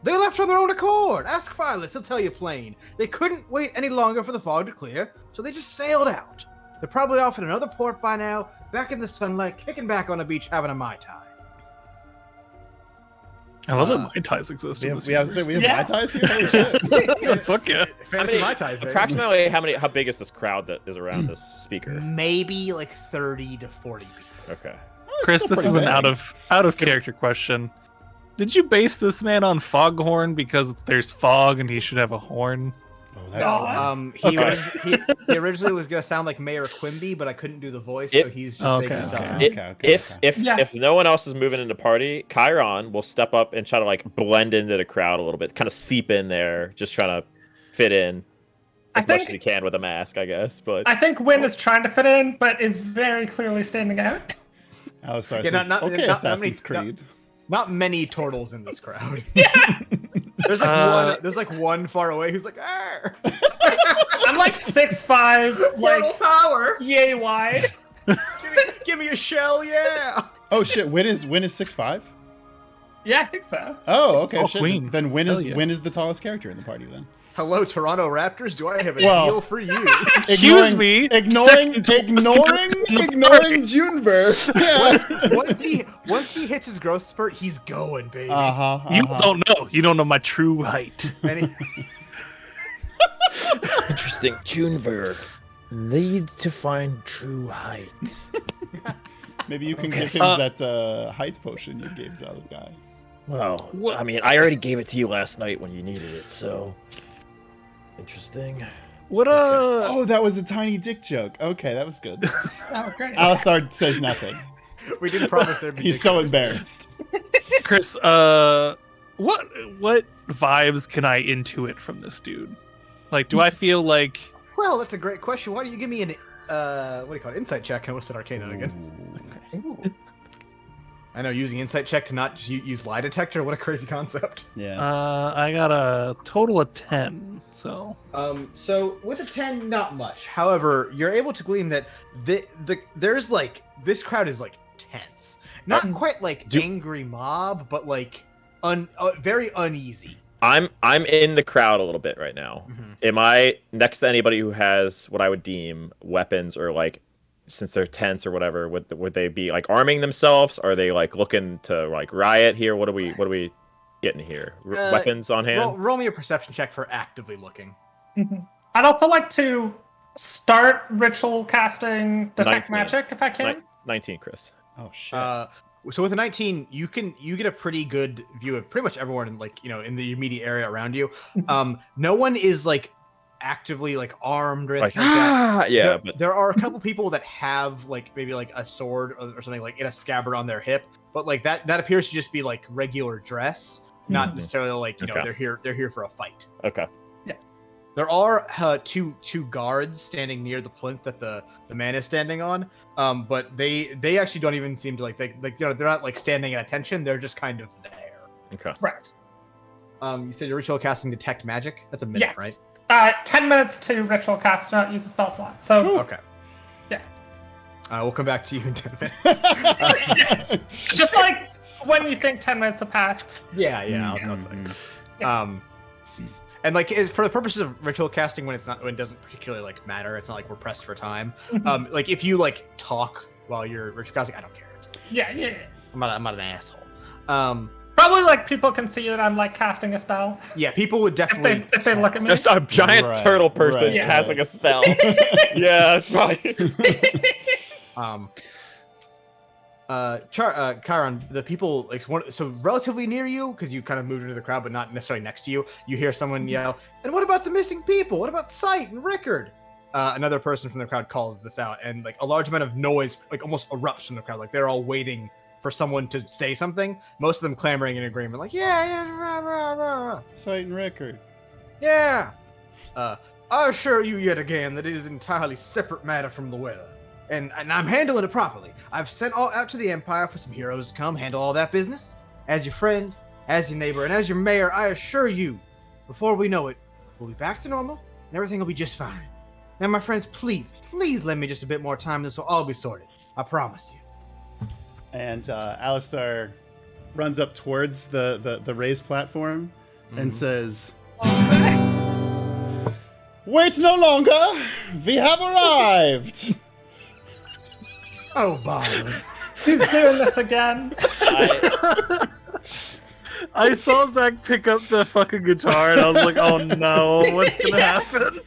A: "They left on their own accord. Ask Phyllis, he'll tell you plain. They couldn't wait any longer for the fog to clear, so they just sailed out. They're probably off in another port by now, back in the sunlight, kicking back on a beach, having a Mai Tai."
D: I love that Mai Tais exist. in this
B: We have
D: universe.
B: Mai Tais here? Holy shit.
D: Fuck yeah.
A: Fantasy Mai Tais, baby.
C: Approximately how big is this crowd that is around this speaker?
A: Maybe like 30 to 40 people.
C: Okay.
D: Chris,
B: still
D: this is
B: pretty
D: an
B: big.
D: out of character question. Did you base this man on foghorn because there's fog and he should have a horn?
B: Oh, that's
A: He originally was gonna sound like Mayor Quimby, but I couldn't do the voice, so
C: If-
A: he's just
D: Okay,
A: making something.
B: okay.
A: up.
C: If no one else is moving into party, Chiron will step up and try to like blend into the crowd a little bit, kind of seep in there, just trying to fit in as much as he can with a mask, I guess. But
E: I think Win is trying to fit in, but is very clearly standing out.
B: Alistar
A: Yeah,
B: says,
A: not
B: okay,
A: many-
B: Assassin's Creed.
A: Not many turtles in this crowd. There's like one far away who's like, "Arr!"
E: I'm like 6'5",
F: Portal
E: like
F: power.
E: yay wide.
A: Give me a shell, yeah.
B: Oh shit, Win is 6'5"?
E: Yeah, I think so.
B: Oh, okay.
D: Oh,
B: Shit.
D: queen.
B: Then Win
D: Hell
B: is
D: yeah.
B: Win is the tallest character in the party then.
A: Hello, Toronto Raptors. Do I have a
B: Well-
A: deal for you?
D: Excuse me.
B: Ignoring
D: Second
B: Junver. Yeah.
A: once he hits his growth spurt, he's going, baby.
D: You don't know. You don't know my true height.
A: And he-
G: Interesting. Junver needs to find true height.
B: Maybe you can give him that height potion you gave the other guy.
G: Well, I mean, I already gave it to you last night when you needed it, so interesting.
D: What
B: Oh, that was a tiny dick joke. Okay, that was good.
E: Oh, great.
B: Alistar says nothing.
A: we did promise there'd be.
B: He's so embarrassed.
D: Chris, what vibes can I intuit from this dude? Like, do I feel like
A: Well, that's a great question. Why don't you give me an what do you call it? Insight check? I almost said Arcana again. I know, using insight check to not just use lie detector. What a crazy concept.
B: Yeah.
D: I got a total of 10, so
A: So with a 10, not much. However, you're able to glean that there's like this crowd is like tense, not quite like angry mob, but like very uneasy.
C: I'm in the crowd a little bit right now.
A: Mhm.
C: Am I next to anybody who has what I would deem weapons, or like, since they're tense or whatever, would they be like arming themselves? Are they like looking to like riot here? What are we getting here? Weapons on hand?
A: Roll me a perception check for actively looking.
E: I'd also like to start ritual casting detect
C: 19.
E: magic if I can.
C: 19, Chris.
B: Oh shit.
A: So with a 19, you get a pretty good view of pretty much everyone in in the immediate area around you. No one is like actively like armed or anything like that.
C: Yeah,
A: There are a couple people that have like maybe like a sword or something like in a scabbard on their hip, but like that appears to just be like regular dress, not necessarily like
C: Okay.
A: they're here for a fight.
C: Okay.
A: There are two guards standing near the plinth that the man is standing on, but they actually don't even seem to like they're not like standing at attention. They're just kind of there.
C: Okay.
E: Right.
A: You said your ritual casting detect magic. That's a minute,
E: Yes.
A: right?
E: 10 minutes to ritual cast, not use a spell slot. So
A: Okay.
E: Yeah.
A: We'll come back to you in 10 minutes.
E: just like when you think 10 minutes have passed.
A: Yeah, I'll say. And like for the purposes of ritual casting, when it doesn't particularly like matter, it's not like we're pressed for time. Like if you like talk while you're ritual casting, I don't care. It's fine.
E: Yeah.
A: I'm not an asshole.
E: Probably like people can see that I'm like casting a spell.
A: Yeah, people would definitely
E: If they look at me.
C: Just a giant turtle person casting a spell. Yeah, that's probably.
A: Chiron, the people like so relatively near you because you kind of moved into the crowd, but not necessarily next to you. You hear someone yell, "And what about the missing people? What about Sight and Rickard?" Another person from the crowd calls this out, and like a large amount of noise like almost erupts from the crowd. Like they're all waiting for someone to say something. Most of them clamoring in agreement, like rah, rah, rah.
B: Sight and Rickard.
A: Yeah. I assure you yet again that it is an entirely separate matter from the weather. And I'm handling it properly. I've sent all out to the Empire for some heroes to come handle all that business. As your friend, as your neighbor, and as your mayor, I assure you, before we know it, we'll be back to normal, and everything will be just fine. Now, my friends, please lend me just a bit more time. This will all be sorted. I promise you.
B: And Alistar runs up towards the raised platform and says, "Wait no longer! We have arrived!"
A: Oh, bother.
E: He's doing this again.
D: I saw Zach pick up the fucking guitar and I was like, oh no, what's gonna happen?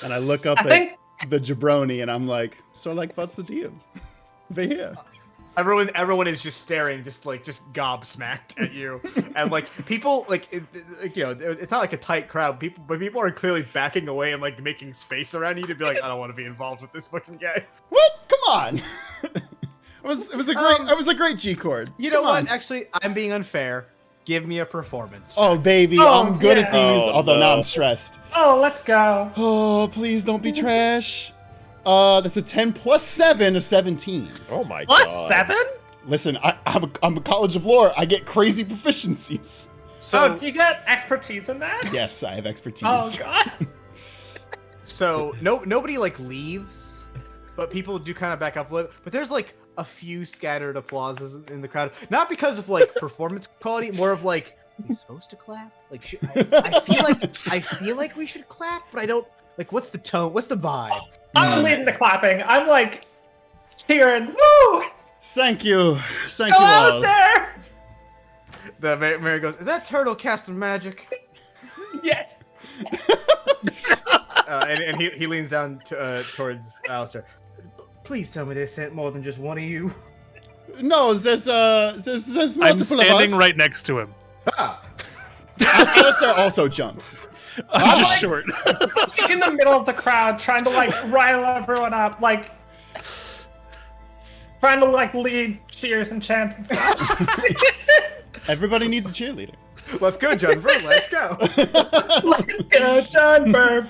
B: And I look up at the jabroni and I'm like, so like, what's the deal? We're here.
A: Everyone is just staring, just gobsmacked at you, and like people, it's not like a tight crowd. People are clearly backing away and like making space around you to be like, I don't want to be involved with this fucking guy.
B: What? Come on. it was a great G chord.
A: You know what? Actually, I'm being unfair. Give me a performance.
B: Oh baby, I'm good at these. Although now I'm stressed.
E: Oh, let's go.
B: Oh, please don't be trash. That's a 10 plus 7, a 17.
C: Oh my god.
E: Plus 7?
B: Listen, I'm a College of Lore. I get crazy proficiencies.
E: So, do you get expertise in that?
B: Yes, I have expertise.
E: Oh god.
A: So nobody like leaves, but people do kind of back up a little. But there's like a few scattered applauses in the crowd, not because of like performance quality, more of like, are we supposed to clap? Like, I feel like we should clap, but I don't. Like, what's the tone? What's the vibe?
E: I'm leading the clapping. I'm like cheering. Woo!
B: Thank you. Thank
E: Go
B: you all.
E: Alistair!
A: The mayor goes, "Is that turtle casting magic?"
E: Yes.
A: And he leans down towards Alistair. Please tell me they sent more than just one of you.
B: No, there's multiple
D: I'm standing
B: of us.
D: right next to him.
B: Alistair also jumps.
D: I'm just short.
E: In the middle of the crowd, trying to like rile everyone up, like trying to like lead cheers and chants and stuff.
B: Everybody needs a cheerleader.
A: Let's go, John Burr. Let's go.
E: Let's go, John Burr.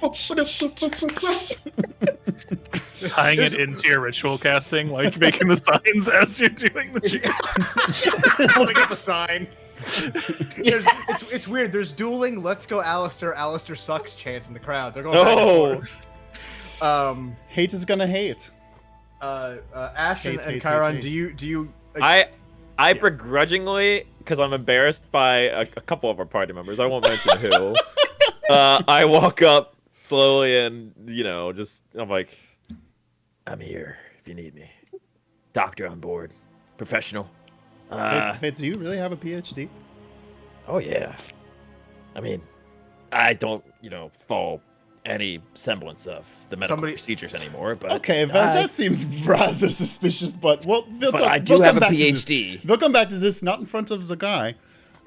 D: Tying it into your ritual casting, like making the signs as you're doing the
A: Holding up a sign. It's weird. There's dueling "Let's go, Alistair sucks" chants in the crowd. They're going back and forth.
B: Hate is gonna hate.
A: Ash
B: Hates,
A: and
B: hates,
A: Chiron,
B: hates.
A: do you?
C: I begrudgingly, because I'm embarrassed by a couple of our party members, I won't mention who. I walk up slowly and I'm like, I'm here if you need me. Doctor on board, professional.
B: Fitz, do you really have a PhD?
G: Oh yeah. I mean, I don't, follow any semblance of the medical procedures anymore, but
B: okay, that seems rather suspicious. But
G: I do have a PhD.
B: We'll come back to this, not in front of the guy.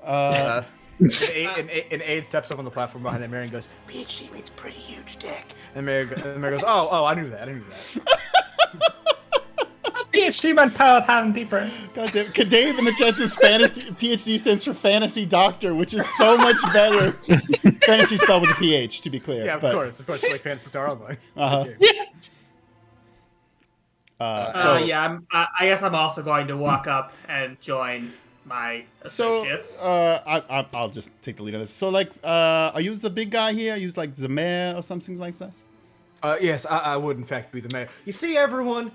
A: An aide steps up on the platform behind the mayor and goes, "PhD means pretty huge dick." And the mayor goes, "Oh, I knew that.
E: PhD meant Palatine deeper.
B: God damn, Dave in the chat says PhD stands for fantasy doctor, which is so much better. Fantasy spelled with a PH, to be clear.
A: Yeah, of course, like Fantasy Star Online.
F: I guess I'm also going to walk up and join my associates.
B: I'll just take the lead on this. So, like, are you the big guy here? Are you like the mayor or something like that?
A: Yes, I would in fact be the mayor. You see, everyone,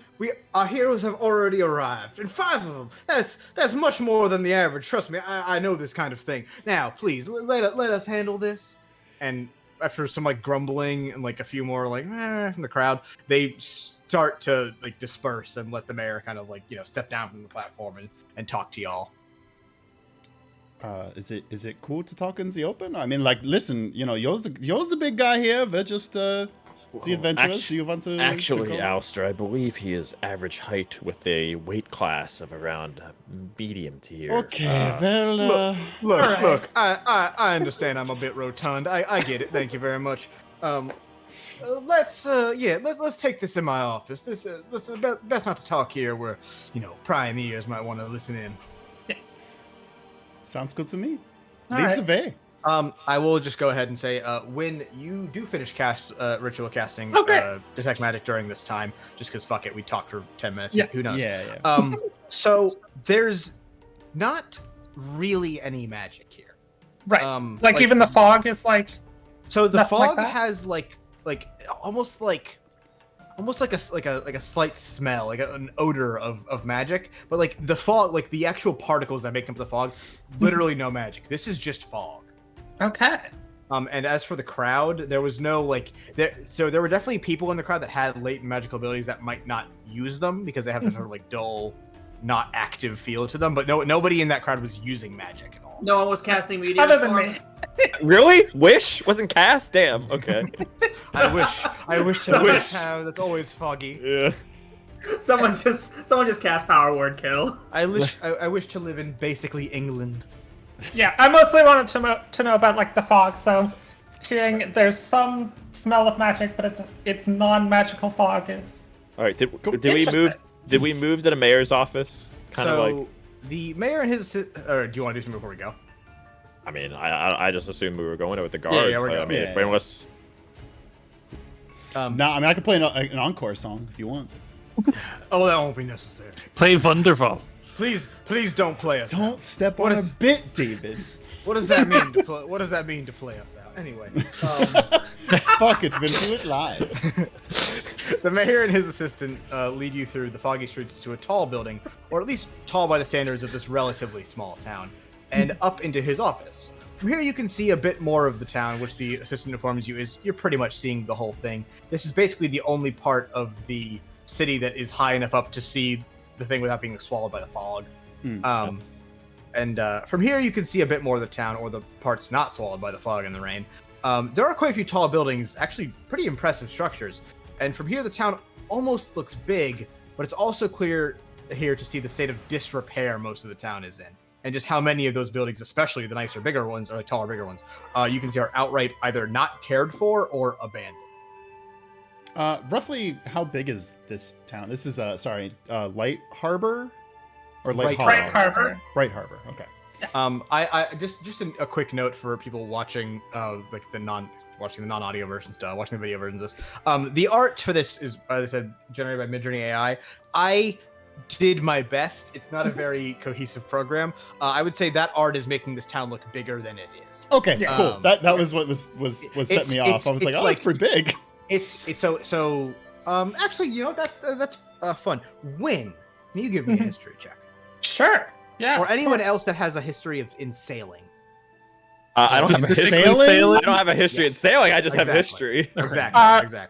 A: our heroes have already arrived, and 5 of them. That's much more than the average. Trust me, I know this kind of thing. Now, please let us handle this. And after some like grumbling and like a few more like from the crowd, they start to like disperse and let the mayor kind of like step down from the platform and talk to y'all.
B: Is it cool to talk in the open? I mean, like, listen, you're the big guy here. We're just the adventurers. Do you want to?
C: Actually,
B: to
C: Alistair, I believe he is average height with a weight class of around medium tier.
B: Okay, well,
A: Look. I understand. I'm a bit rotund. I get it. Thank you very much. Let's take this in my office. This best not to talk here where pioneers might want to listen in.
B: Sounds good to me.
E: All
B: Leads
E: right.
B: of A.
A: I will just go ahead and say, when you do finish ritual casting detect magic during this time, just because fuck it, we talked for 10 minutes.
E: Yeah.
A: Who knows?
B: Yeah.
A: So there's not really any magic here.
E: Right. Like even the fog is like.
A: So the
E: nothing like
A: fog
E: that?
A: has like almost like a slight smell, like an odor of magic, but like the fog, like the actual particles that make up the fog, literally no magic. This is just fog.
E: Okay.
A: And as for the crowd, there was no there were definitely people in the crowd that had latent magical abilities that might not use them because they have this sort of like dull, not active feel to them. But nobody in that crowd was using magic at all.
F: No one was casting medium.
E: Other than me.
C: Really? Wish wasn't cast? Damn. Okay.
A: I wish to have. That's always foggy.
C: Yeah.
F: Someone just cast power word kill.
A: I wish to live in basically England.
E: Yeah, I mostly wanted to know about like the fog. So, hearing there's some smell of magic, but it's non-magical fog is.
C: All right. Did we move to the mayor's office? Kind of like.
A: The mayor and his. Or do you want to do something before we go?
C: I mean, I just assumed we were going there with the guard.
A: Yeah, we're going.
C: I mean, if unless.
B: No, I mean I can play an encore song if you want.
A: Oh, that won't be necessary.
D: Play Wonderful.
A: Please don't play us.
B: Don't
A: out.
B: step on a bit, David.
A: What does that mean to play? What does that mean to play us out? Anyway,
B: Fuck it, been do it live.
A: the mayor and his assistant lead you through the foggy streets to a tall building, or at least tall by the standards of this relatively small town, and up into his office. From here, you can see a bit more of the town, which the assistant informs you is you're pretty much seeing the whole thing. This is basically the only part of the city that is high enough up to see the thing without being swallowed by the fog. And from here, you can see a bit more of the town, or the parts not swallowed by the fog and the rain. There are quite a few tall buildings, actually pretty impressive structures. And from here, the town almost looks big, but it's also clear here to see the state of disrepair most of the town is in. And just how many of those buildings, especially the nicer, bigger ones, or the taller, bigger ones, you can see are outright either not cared for or abandoned.
B: Roughly, how big is this town? This is Light Harbor, or
A: Bright
E: Harbor.
B: Bright Harbor. Okay.
A: I just a quick note for people watching like the non-audio versions, watching the video versions of this. The art for this is, as I said, generated by Midjourney.ai. I did my best. It's not a very cohesive program. I would say that art is making this town look bigger than it is.
B: Okay, cool. That was what was set me off. I was like, oh, that's pretty big.
A: It's so actually, that's fun. Win. Can you give me a history check?
E: Sure. Yeah.
A: Or anyone else that has a history in sailing.
C: I don't have a history in sailing. I don't have a history in sailing. I just have history.
A: Exactly.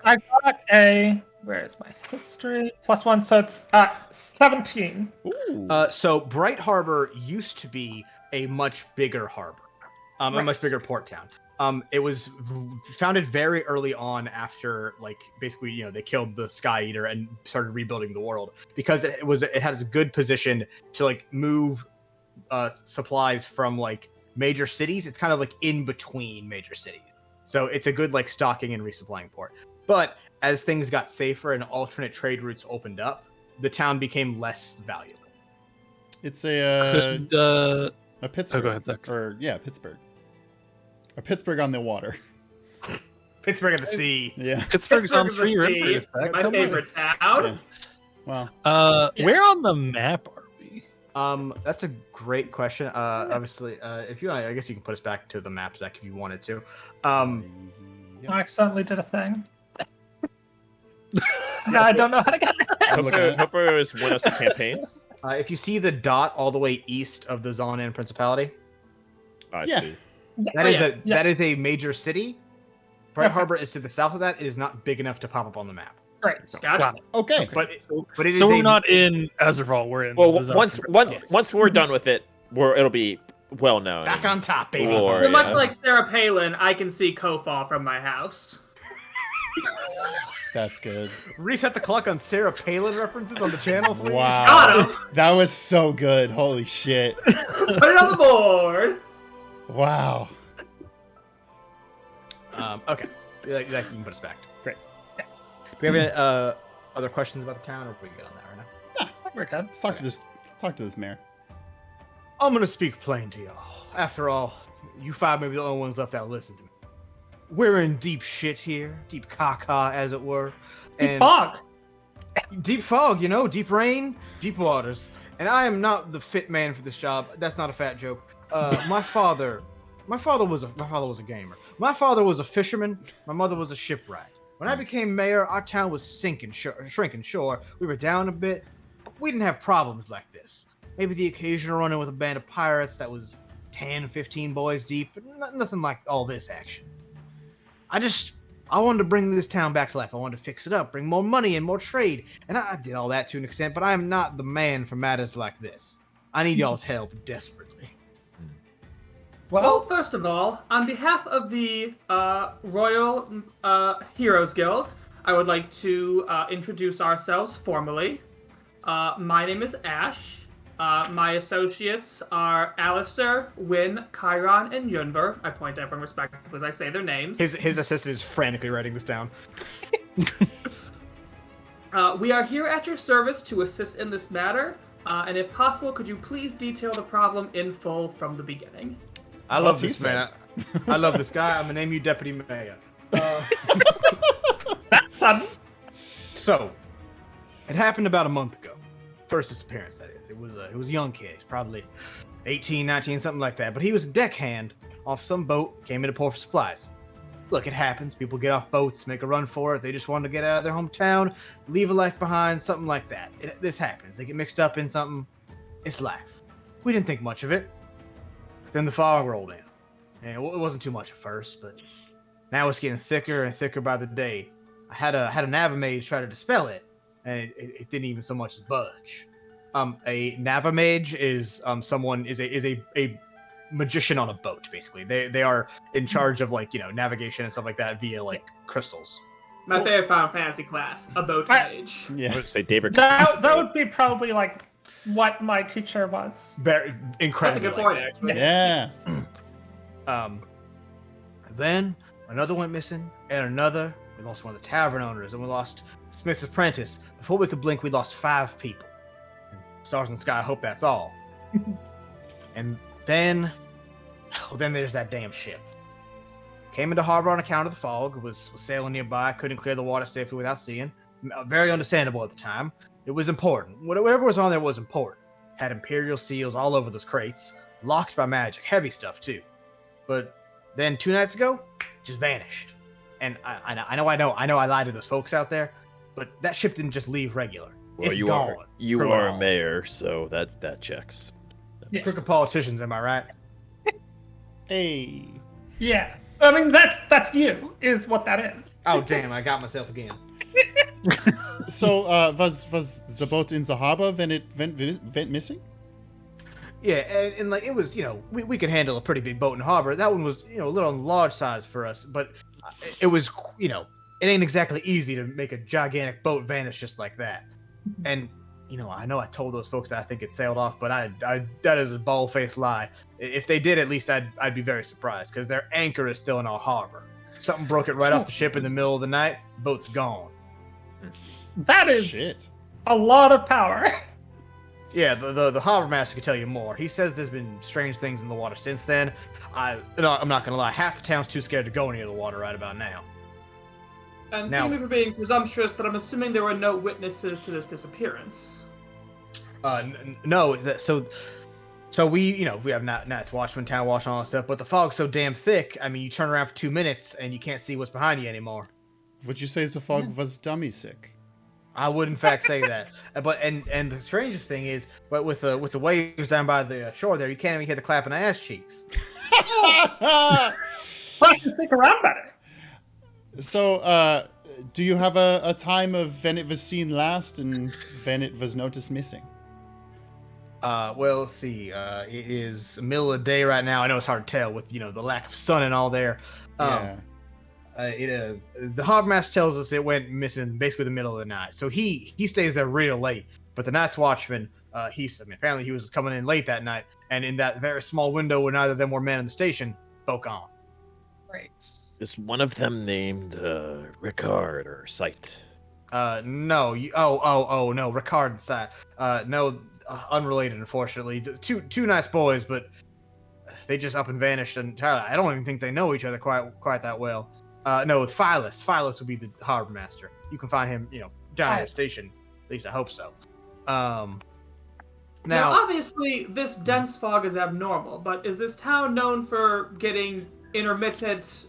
E: I got a. Where is my history? +1, so it's 17.
A: So Bright Harbor used to be a much bigger harbor, a much bigger port town. It was founded very early on after, like, basically, they killed the Sky Eater and started rebuilding the world, because it has a good position to like move supplies from like major cities. It's kind of like in between major cities, so it's a good like stocking and resupplying port. But as things got safer and alternate trade routes opened up, the town became less valuable.
B: It's a Pittsburgh.
D: Oh, go ahead, Zach.
B: Or Pittsburgh. A Pittsburgh on the water.
A: Pittsburgh at the sea.
B: Yeah.
D: Pittsburgh's on
F: Pittsburgh's
D: 3
F: the sea.
D: rivers.
F: My favorite town.
B: Yeah. Wow.
D: Where on the map are we?
A: That's a great question. Obviously, if you want, I guess you can put us back to the map, Zach, if you wanted to.
E: I accidentally did a thing. No, I don't know how to get it.
C: Hopefully it was win us the campaign.
A: If you see the dot all the way east of the Zonan Principality,
C: I
B: Yeah.
C: see.
A: that is a major city. Bright
E: Okay.
A: Harbor is to the south of that. It is not big enough to pop up on the map.
E: Great.
F: Gotcha.
E: Got it.
B: Okay.
A: But it is
D: So we're
A: a-
D: not in Azerval. We're in.
C: Well,
D: the Zone.
C: once we're done with it, it'll be well known.
A: back on top, baby.
C: Or-
F: But much
C: yeah.
F: like Sarah Palin, I can see Kofal from my house.
B: That's good.
A: Reset the clock on Sarah Palin references on the channel, please.
B: Wow.
F: Got him.
B: That was so good. Holy shit.
F: Put it on the board.
B: Wow.
A: Okay. That you can put us back.
B: Great.
A: Do we have any other questions about the town, or are we good on that right now?
E: We're good.
B: Let's talk to this mayor.
A: I'm gonna speak plain to y'all. After all, you five may be the only ones left that listen to me. We're in deep shit here, deep caca, as it were, and
E: Fog.
A: deep fog. You know, deep rain, deep waters. And I am not the fit man for this job. That's not a fat joke. My father was a gamer. My father was a fisherman. My mother was a shipwright. When I became mayor, our town was shrinking. Sure, we were down a bit, but we didn't have problems like this. Maybe the occasional run-in with a band of pirates that was 10, 15 boys deep, but nothing like all this action. I wanted to bring this town back to life. I wanted to fix it up, bring more money and more trade, and I did all that to an extent, but I am not the man for matters like this. I need y'all's help desperately.
F: Well, first of all, on behalf of the Royal Heroes Guild, I would like to introduce ourselves formally. My name is Ash. My associates are Alistair, Wynn, Chiron, and Yunver. I point to everyone respectively as I say their names.
A: His assistant is frantically writing this down.
F: We are here at your service to assist in this matter, and if possible, could you please detail the problem in full from the beginning?
A: I love
B: What's he
A: this man. I love this guy. I'm gonna name you deputy mayor.
E: That's sudden.
A: So, it happened about a month ago. First disappearance, that is. It was a young kid. He's probably 18, 19, something like that. But he was a deckhand off some boat, came into port for supplies. Look, it happens. People get off boats, make a run for it. They just wanted to get out of their hometown, leave a life behind, something like that. This happens. They get mixed up in something. It's life. We didn't think much of it. Then the fog rolled in. And it wasn't too much at first, but now it's getting thicker and thicker by the day. I had a Navamage try to dispel it, and it didn't even so much as budge. A Navamage is someone is a magician on a boat, basically. They are in charge of navigation and stuff like that via crystals.
F: My favorite Final Fantasy class, a boat mage.
C: I
B: Yeah.
C: would say David.
E: That would be probably like what my teacher was.
A: Very incredibly.
F: That's a good point,
A: like
F: actually.
B: Yeah.
A: Then another went missing, and another. We lost one of the tavern owners, and we lost Smith's apprentice. Before we could blink, we lost 5 people. Stars in the sky, I hope that's all. And then there's that damn ship. Came into harbor on account of the fog, was sailing nearby, couldn't clear the water safely without seeing. Very understandable at the time. It was important. Whatever was on there was important. Had Imperial seals all over those crates, locked by magic, heavy stuff too. But then 2 nights ago, just vanished. And I know I lied to those folks out there, but that ship didn't just leave regular.
G: Well,
A: It's
G: you
A: gone.
G: are a mayor, so that checks.
E: Yes.
A: Crooked politicians, am I right?
B: Hey.
E: Yeah. I mean, that's you, is what that is.
A: Oh damn! I got myself again.
B: So, was the boat in the harbor when it went missing?
A: Yeah, and it was, we could handle a pretty big boat in harbor. That one was, a little on the large size for us, but it was, it ain't exactly easy to make a gigantic boat vanish just like that. And, I know I told those folks that I think it sailed off, but that is a bald-faced lie. If they did, at least I'd be very surprised, because their anchor is still in our harbor. Something broke it right off the ship in the middle of the night, boat's gone.
E: That is
B: Shit.
E: a lot of power.
A: Yeah, the harbor master can tell you more. He says there's been strange things in the water since then. I'm not gonna lie, half the town's too scared to go near the water right about now.
F: And
A: Now-
F: forgive me for being presumptuous, but I'm assuming there were no witnesses to this disappearance.
A: No, so we have Night's Watchman, Town Watch, and all that stuff, but the fog's so damn thick, I mean, you turn around for 2 minutes and you can't see what's behind you anymore.
B: Would you say the fog was dummy sick?
A: I would in fact say that. But and the strangest thing is, but with the waves down by the shore there, you can't even hear the clapping ass cheeks.
E: I can stick around better.
B: So, do you have a time of when it was seen last and when it was noticed missing?
A: Well, let's see. It is middle of the day right now. I know it's hard to tell with the lack of sun and all there.
B: Yeah.
A: The harbor master tells us it went missing basically the middle of the night. So he stays there real late. But the night's watchman, apparently he was coming in late that night, and in that very small window where neither of them were men in the station, spoke on.
E: Great.
G: Is one of them named Ricard or Sight?
A: No. No, Ricard and Sight. No, unrelated, unfortunately. Two nice boys, but they just up and vanished entirely. I don't even think they know each other quite that well. No, Phyllis. Phyllis would be the harbor master. You can find him, down at the station. At least I hope so.
F: Now, obviously, this dense fog is abnormal, but is this town known for getting intermittent,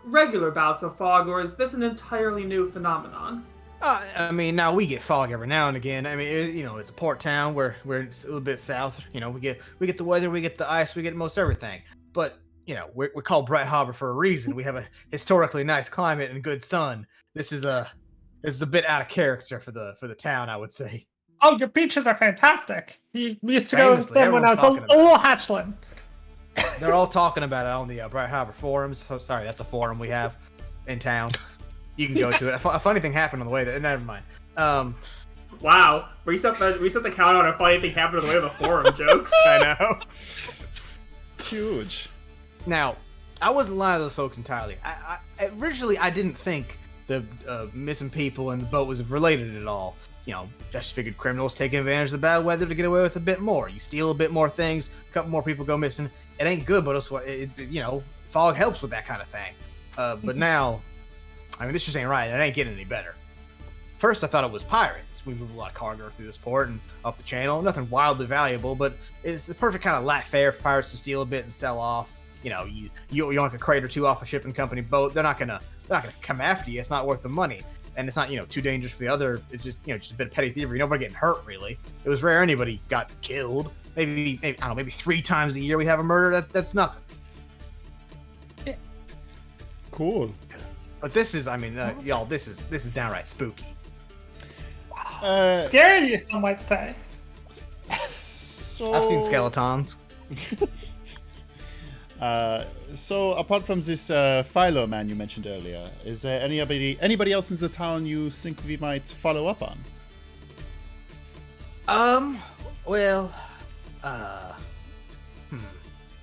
F: regular bouts of fog, or is this an entirely new phenomenon?
A: Now we get fog every now and again. It's a port town. We're a little bit south. We get the weather, we get the ice, we get most everything. But we're called Bright Harbor for a reason. We have a historically nice climate and good sun. This is a bit out of character for the town, I would say.
E: Oh, your beaches are fantastic. We used to go to them when I was a
A: Everyone's
E: little hatchling.
A: They're all talking about it on the Bright Harbor forums. Oh, sorry, that's a forum we have in town. You can go to it. A funny thing happened on the way there. Never mind.
F: Wow, reset the count on a funny thing happened on the way of the forum jokes.
A: I know.
B: Huge.
A: Now, I wasn't lying to those folks entirely. I originally I didn't think the missing people and the boat was related at all. Just figured criminals taking advantage of the bad weather to get away with a bit more. You steal a bit more things, a couple more people go missing. It ain't good, but fog helps with that kind of thing. But now, this just ain't right. It ain't getting any better. First, I thought it was pirates. We move a lot of cargo through this port and up the channel. Nothing wildly valuable, but it's the perfect kind of light fare for pirates to steal a bit and sell off. You yank a crate or two off a shipping company boat. They're not gonna come after you. It's not worth the money. And it's not, too dangerous for the other. It's just, just a bit of petty thievery. Nobody getting hurt, really. It was rare anybody got killed. Maybe 3 times a year we have a murder. That's nothing.
B: Cool.
A: But this is, y'all, this is downright spooky.
E: Scary, some might say.
B: So...
A: I've seen skeletons.
B: So apart from this Philo man you mentioned earlier, is there anybody else in the town you think we might follow up on?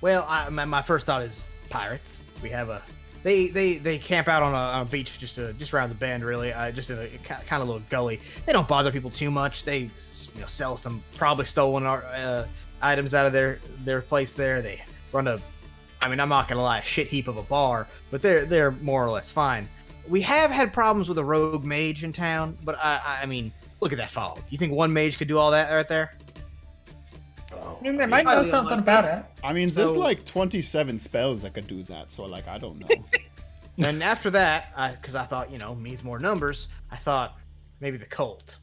A: My first thought is pirates. We have they camp out on a beach just around the bend, really, just in a kind of little gully. They don't bother people too much. They sell some probably stolen items out of their place there. They run I'm not gonna lie, a shit heap of a bar, but they're more or less fine. We have had problems with a rogue mage in town, but look at that fog. You think one mage could do all that right there?
E: They might know something about it.
B: There's like 27 spells that could do that, so I don't know.
A: And after that, because I thought, means more numbers, I thought maybe the cult.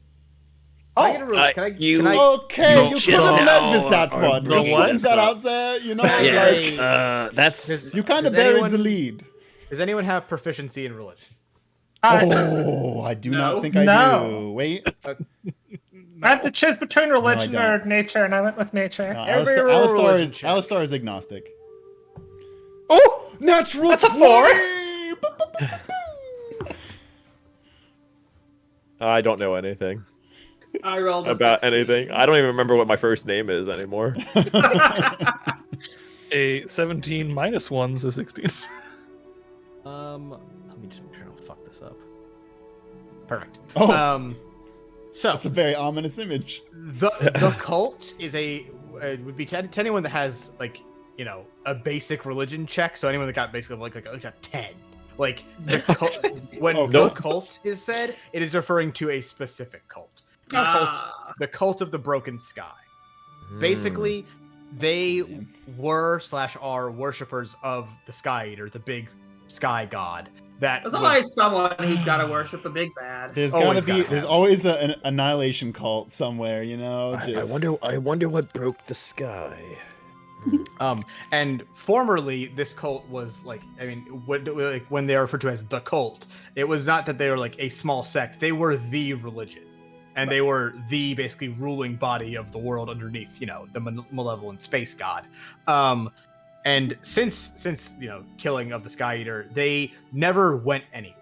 B: Okay, you could have led with that one. Just putting that out there,
G: that's
B: you kind of buried the lead.
A: Does anyone have proficiency in religion?
B: I do not think I do. Wait.
E: I had to choose between religion or nature, and I went with nature.
B: Alistar is agnostic.
E: Oh,
B: natural.
E: That's a 4.
C: I don't know anything.
F: I rolled
C: about anything. I don't even remember what my first name is anymore.
D: A 17 minus 1, so 16.
A: Let me just make sure I don't fuck this up. Perfect. So
B: that's a very ominous image.
A: The cult is would be to anyone that has a basic religion check. So anyone that got basically like a 10. Like when the cult is said, it is referring to a specific cult. The cult of the broken sky. Basically, they were / are worshippers of the Sky Eater, the big sky god that
F: There's always someone who's got to worship the big bad.
B: There's
A: Always
B: gotta be.
A: gotta
B: There's
A: have
B: always an annihilation cult somewhere. You know.
G: I wonder what broke the sky.
A: And formerly, this cult was like, I mean, when they are referred to as the cult, it was not that they were like a small sect. They were the religion, and they were the basically ruling body of the world underneath, the malevolent space god. And since killing of the Sky Eater, they never went anywhere.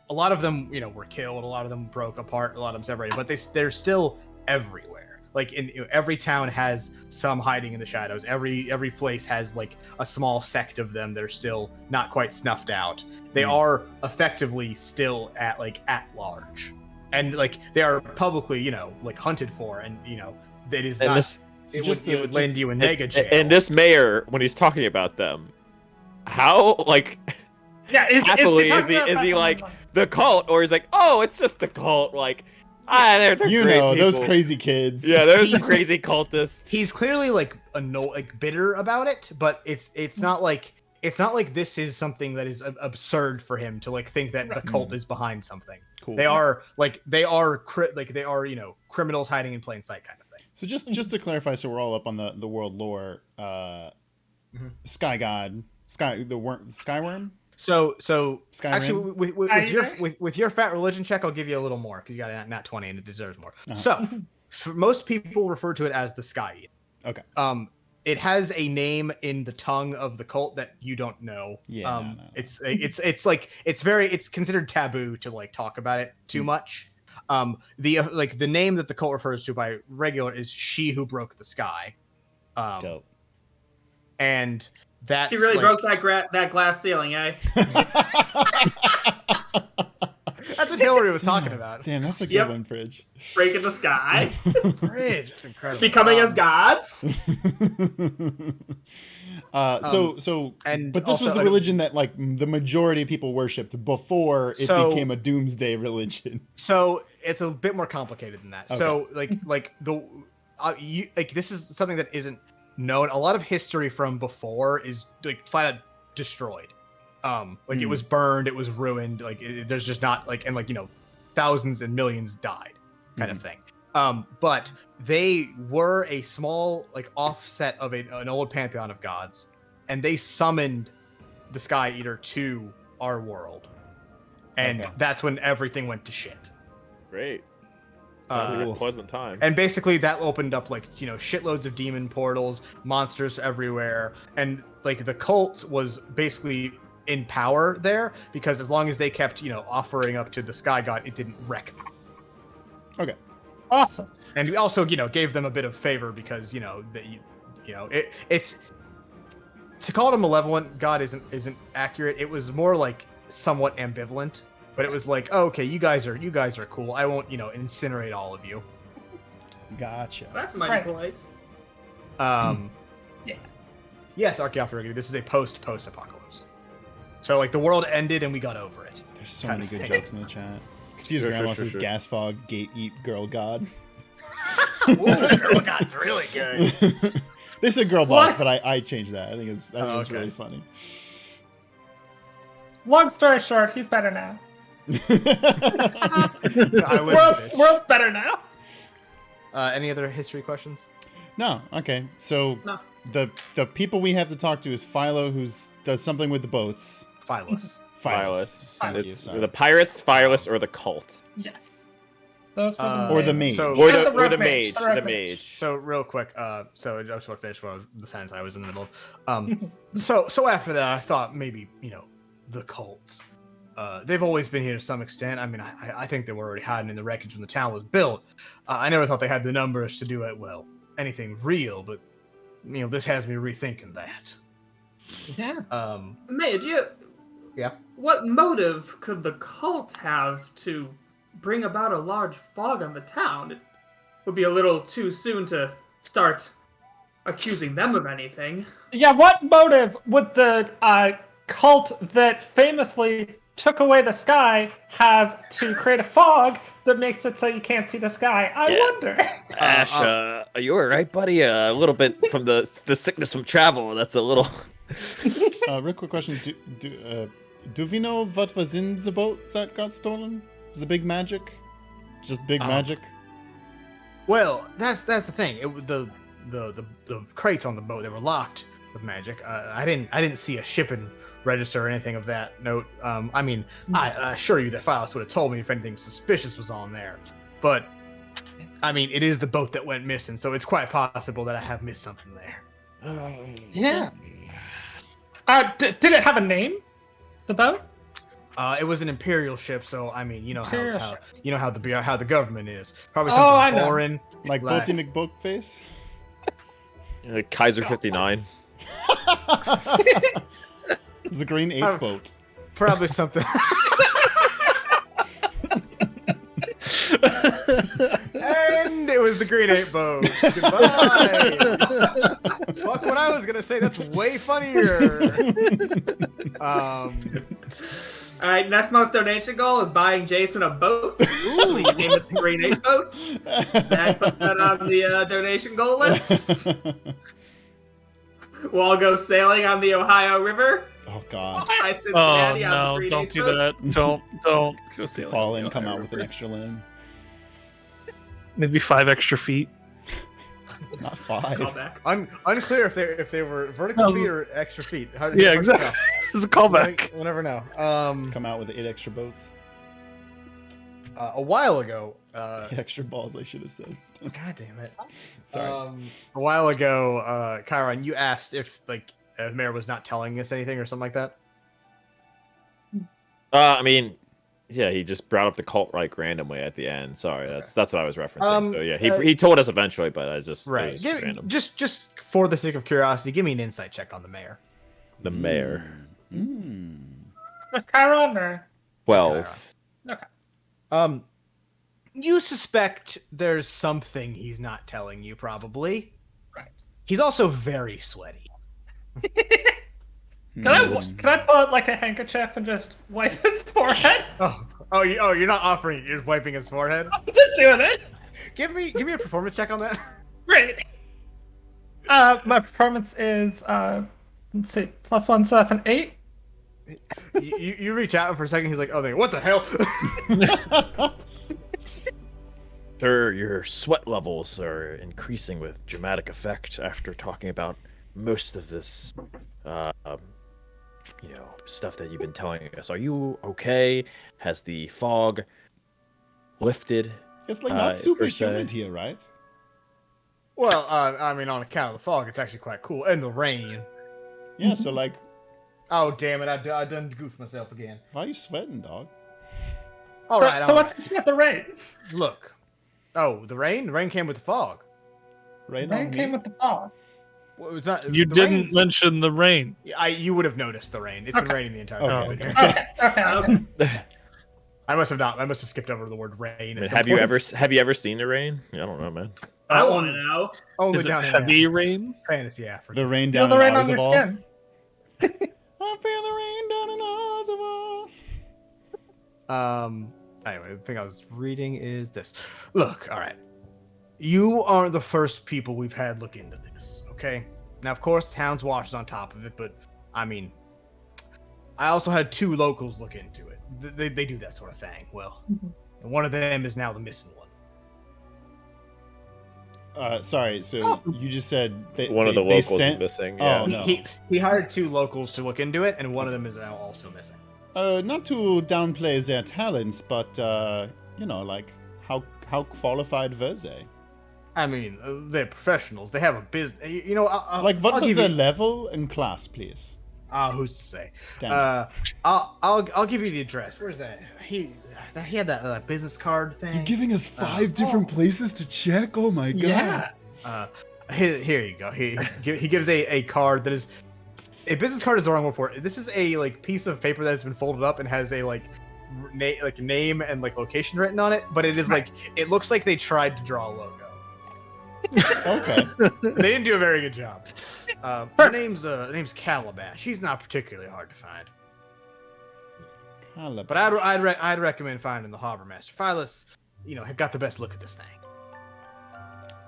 A: A lot of them, were killed. A lot of them broke apart. A lot of them separated, but they're still everywhere. Like every town has some hiding in the shadows. Every place has like a small sect of them that are still not quite snuffed out. They are effectively still at large, and like they are publicly like hunted for, and that is not. It would land you in mega jail.
C: And this mayor, when he's talking about them, how happily is he like the cult, or he's like, oh, it's just the cult, like. They're great people.
B: Those crazy kids.
C: Yeah, there's the crazy cultists.
A: He's clearly like bitter about it, but it's not like this is something that is absurd for him to like think that the cult is behind something. Cool. They are criminals hiding in plain sight kind of thing.
B: So just to clarify, so we're all up on the world lore. Sky God, Skyworm.
A: So
B: Skyrim?
A: actually, with your fat religion check, I'll give you a little more because you got a nat 20 and it deserves more. So, for most people refer to it as the Sky Eater.
B: Okay.
A: It has a name in the tongue of the cult that you don't know.
B: Yeah.
A: It's considered taboo to like talk about it too much. The name that the cult refers to by regular is She Who Broke the Sky.
B: Dope.
A: And that's
F: She really broke that glass ceiling, eh?
A: That's what Hillary was talking about.
B: Damn, that's a good one, Prij.
F: Breaking the sky.
A: Prij, that's incredible.
F: Becoming as gods.
B: But this was the religion that like the majority of people worshipped before it became a doomsday religion.
A: So it's a bit more complicated than that. Okay. So this is something that isn't known. A lot of history from before is like flat out destroyed. It was burned, it was ruined. There's just not thousands and millions died, kind of thing. But they were a small offset of an old pantheon of gods, and they summoned the Sky Eater to our world, and that's when everything went to shit.
C: Great. A pleasant time.
A: And basically that opened up shitloads of demon portals, monsters everywhere, and the cult was basically in power there because as long as they kept offering up to the Sky God, it didn't wreck them.
B: Okay.
E: Awesome.
A: And we also gave them a bit of favor because it's to call it a malevolent god isn't accurate. It was more like somewhat ambivalent. But it was like, oh, okay, you guys are cool. I won't, incinerate all of you.
B: Gotcha.
F: That's mighty polite.
E: Yeah.
A: Yes, Archaeopteryx, this is a post-apocalypse. So the world ended and we got over it.
B: There's so many good jokes in the chat. Excuse grandma says gas fog, gate eat girl god.
A: Ooh, girl god's really good.
B: They said girl boss, but I changed that. I think it's really funny.
E: Long story short, he's better now. World's better now.
A: Any other history questions?
B: No. Okay. So the people we have to talk to is Philo, who does something with the boats.
A: Phyllis.
C: It's the pirates, Phyllis, or the cult.
E: Yes. Those were
B: or the mage.
C: Or the mage. The mage.
A: So real quick, so I just want to finish the sentence I was in the middle of. So after that, I thought maybe the cults. They've always been here to some extent. I mean, I think they were already hiding in the wreckage when the town was built. I never thought they had the numbers to do anything real, but this has me rethinking that.
F: Yeah. Mage,
A: yeah.
F: What motive could the cult have to bring about a large fog on the town? It would be a little too soon to start accusing them of anything.
E: Yeah, what motive would the cult that famously took away the sky have to create a fog that makes it so you can't see the sky? I wonder.
G: Ash, are you alright, buddy? A little bit from the sickness from travel. That's a little.
B: Real quick question: Do we know what was in the boat that got stolen? The big magic? Just big magic?
A: Well, that's the thing. The crates on the boat, they were locked with magic. I didn't see a shipping register or anything of that note. I mean, I assure you that Phyllis would have told me if anything suspicious was on there. But I mean, it is the boat that went missing, so it's quite possible that I have missed something there.
E: Yeah. Did it have a name? The boat?
A: It was an imperial ship, so I mean, you know
E: Imperial
A: how
E: ship.
A: you know how the government is. Probably
E: I
A: something
E: know.
A: foreign.
B: Like Boaty McBoatface?
C: Kaiser 59.
B: The Green 8 boat.
A: Probably something. And it was the Green 8 boat. Goodbye. Fuck what I was gonna say. That's way funnier.
F: All right, next month's donation goal is buying Jason a boat. So we can name it the Green 8 boat. Dad put that on the donation goal list. We'll all go sailing on the Ohio River.
B: Oh god.
F: By
D: Oh
F: Cincinnati on the
D: no!
F: Green
D: Don't
F: 8
D: do
F: boat.
D: that. Don't go sailing.
B: Fall
D: on
B: in,
D: the
B: come
D: Ohio
B: out with an
D: River.
B: extra limb.
D: Maybe 5 extra feet.
B: Not 5.
F: Callback.
A: Unclear if they were vertical
D: No,
A: feet or extra feet.
D: Yeah, exactly. This is a callback.
A: We'll never know.
B: Come out with 8 extra boats.
A: A while ago.
B: 8 extra balls, I should have said.
A: God damn it.
B: Sorry.
A: A while ago, Chiron, you asked if Mayor was not telling us anything or something like that.
C: I mean, yeah, he just brought up the cult like randomly at the end. Sorry, that's what I was referencing. So yeah, he told us eventually, but I just it
A: Right.
C: was random.
A: Just for the sake of curiosity, give me an insight check on the mayor.
C: The mayor.
E: Chiron or?
C: 12.
E: Okay.
A: You suspect there's something he's not telling you, probably.
E: Right.
A: He's also very sweaty.
E: Can I pull out like a handkerchief and just wipe his forehead?
A: You're not offering it. You're wiping his forehead.
E: I'm just doing it.
A: Give me a performance check on that.
E: Great. My performance is let's see, +1, so that's an 8.
A: you reach out and for a second he's like, oh, what the hell?
G: Sir, your sweat levels are increasing with dramatic effect after talking about most of this, stuff that you've been telling us. Are you okay? Has the fog lifted?
B: It's like not super
G: per se?
B: humid here, right?
A: Well, I mean, on account of the fog, it's actually quite cool, and the rain.
B: Yeah, so like,
A: Oh damn it! I done goofed myself again.
B: why are you sweating, dog?
A: All right.
E: So what's this with the rain?
A: Look? Oh, the rain. The rain came with the fog.
B: Rain
E: Rain
B: on
E: came
B: me?
E: with the fog.
A: Well, it's not.
D: You
A: the
D: didn't
A: rain's-
D: mention the rain.
A: You would have noticed the rain. It's been raining the entire time.
B: Okay.
A: I've been here.
E: Okay.
A: I must have not. I must have skipped over the word rain.
C: I
A: at
C: mean,
A: some
C: have you
A: point.
C: ever seen the rain? I don't know, man.
F: I want to know.
A: Only
D: Is it
A: down in
D: heavy rain?
A: fantasy Africa.
B: The rain
E: Feel
B: down
E: the
B: in
E: rain on your
B: Orzabal.
E: skin.
B: I feel the rain down in Orzabal.
A: Anyway, the thing I was reading is this. Look, all right. You are the first people we've had look into this, okay? Now, of course, the town's watch is on top of it, but, I mean, I also had 2 locals look into it. They do that sort of thing. Well, and one of them is now the missing one.
B: Sorry, so you just said
C: One of the
B: they
C: locals
B: sent...
C: is missing.
B: Oh,
C: Yeah.
B: no.
A: He hired 2 locals to look into it, and one of them is now also missing.
B: Not to downplay their talents, but like how qualified were they?
A: I mean, they're professionals. They have a business. You know,
B: Like, what
A: I'll
B: was
A: give
B: their
A: you-
B: level and class, please?
A: who's to say?
B: Damn
A: I'll give you the address. Where's that? He had that business card thing.
B: You're giving us 5 different places to check? Oh my god.
E: Yeah.
A: Here you go. He gives a card that is a business card is the wrong word for it. This is a piece of paper that has been folded up and has a name and location written on it, but it is it looks like they tried to draw a logo.
B: Okay.
A: They didn't do a very good job. The name's Calabash. He's not particularly hard to find,
B: Calabash.
A: but I'd recommend finding the harbor master. Phyllis, have got the best look at this thing.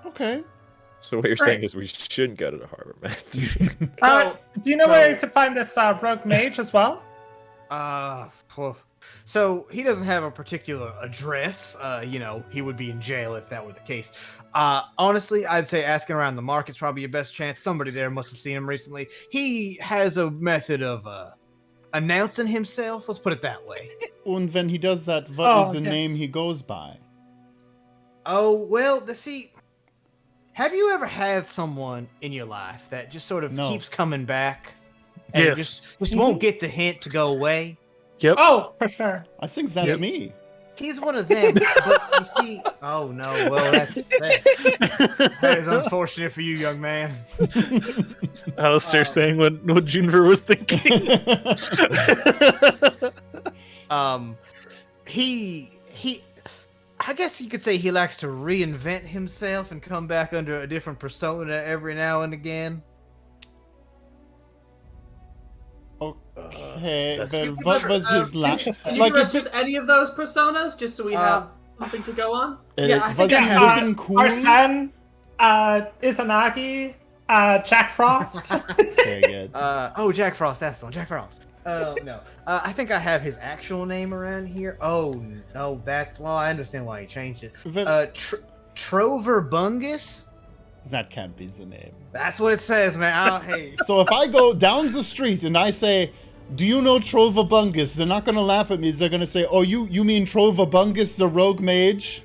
B: Okay.
C: So what you're saying is we shouldn't go to the harbor master.
E: Do you know where you could find this rogue mage as well?
A: So he doesn't have a particular address. He would be in jail if that were the case. Honestly, I'd say asking around the market's probably your best chance. Somebody there must have seen him recently. He has a method of announcing himself. Let's put it that way.
B: And when he does that, what is the name he goes by?
A: Oh, well, have you ever had someone in your life that just sort of keeps coming back? And
D: Yes.
A: just won't get the hint to go away?
D: Yep.
E: Oh, for sure.
B: I think that's me.
A: He's one of them, but you see... Oh, no, well, that is unfortunate for you, young man.
D: Alistair saying what Juniper was thinking.
A: I guess you could say he likes to reinvent himself and come back under a different persona every now and again.
B: Okay,
G: That's
B: then
F: good.
B: what was his last...
F: Can you give us just any of those personas, just so we have something to go on?
A: Yeah, I think
B: was
A: I
B: he
A: have
B: looking cool?
E: Arsene, Izanagi, Jack Frost.
B: Very good.
A: Jack Frost, that's the one, Jack Frost. No. I think I have his actual name around here. Oh, no, I understand why he changed it. Trover Bungus?
B: That can't be the name.
A: That's what it says, man. Hey.
B: So if I go down the street and I say, do you know Trovabungus? They're not going to laugh at me. They're going to say, oh, you mean Trovabungus, the rogue mage?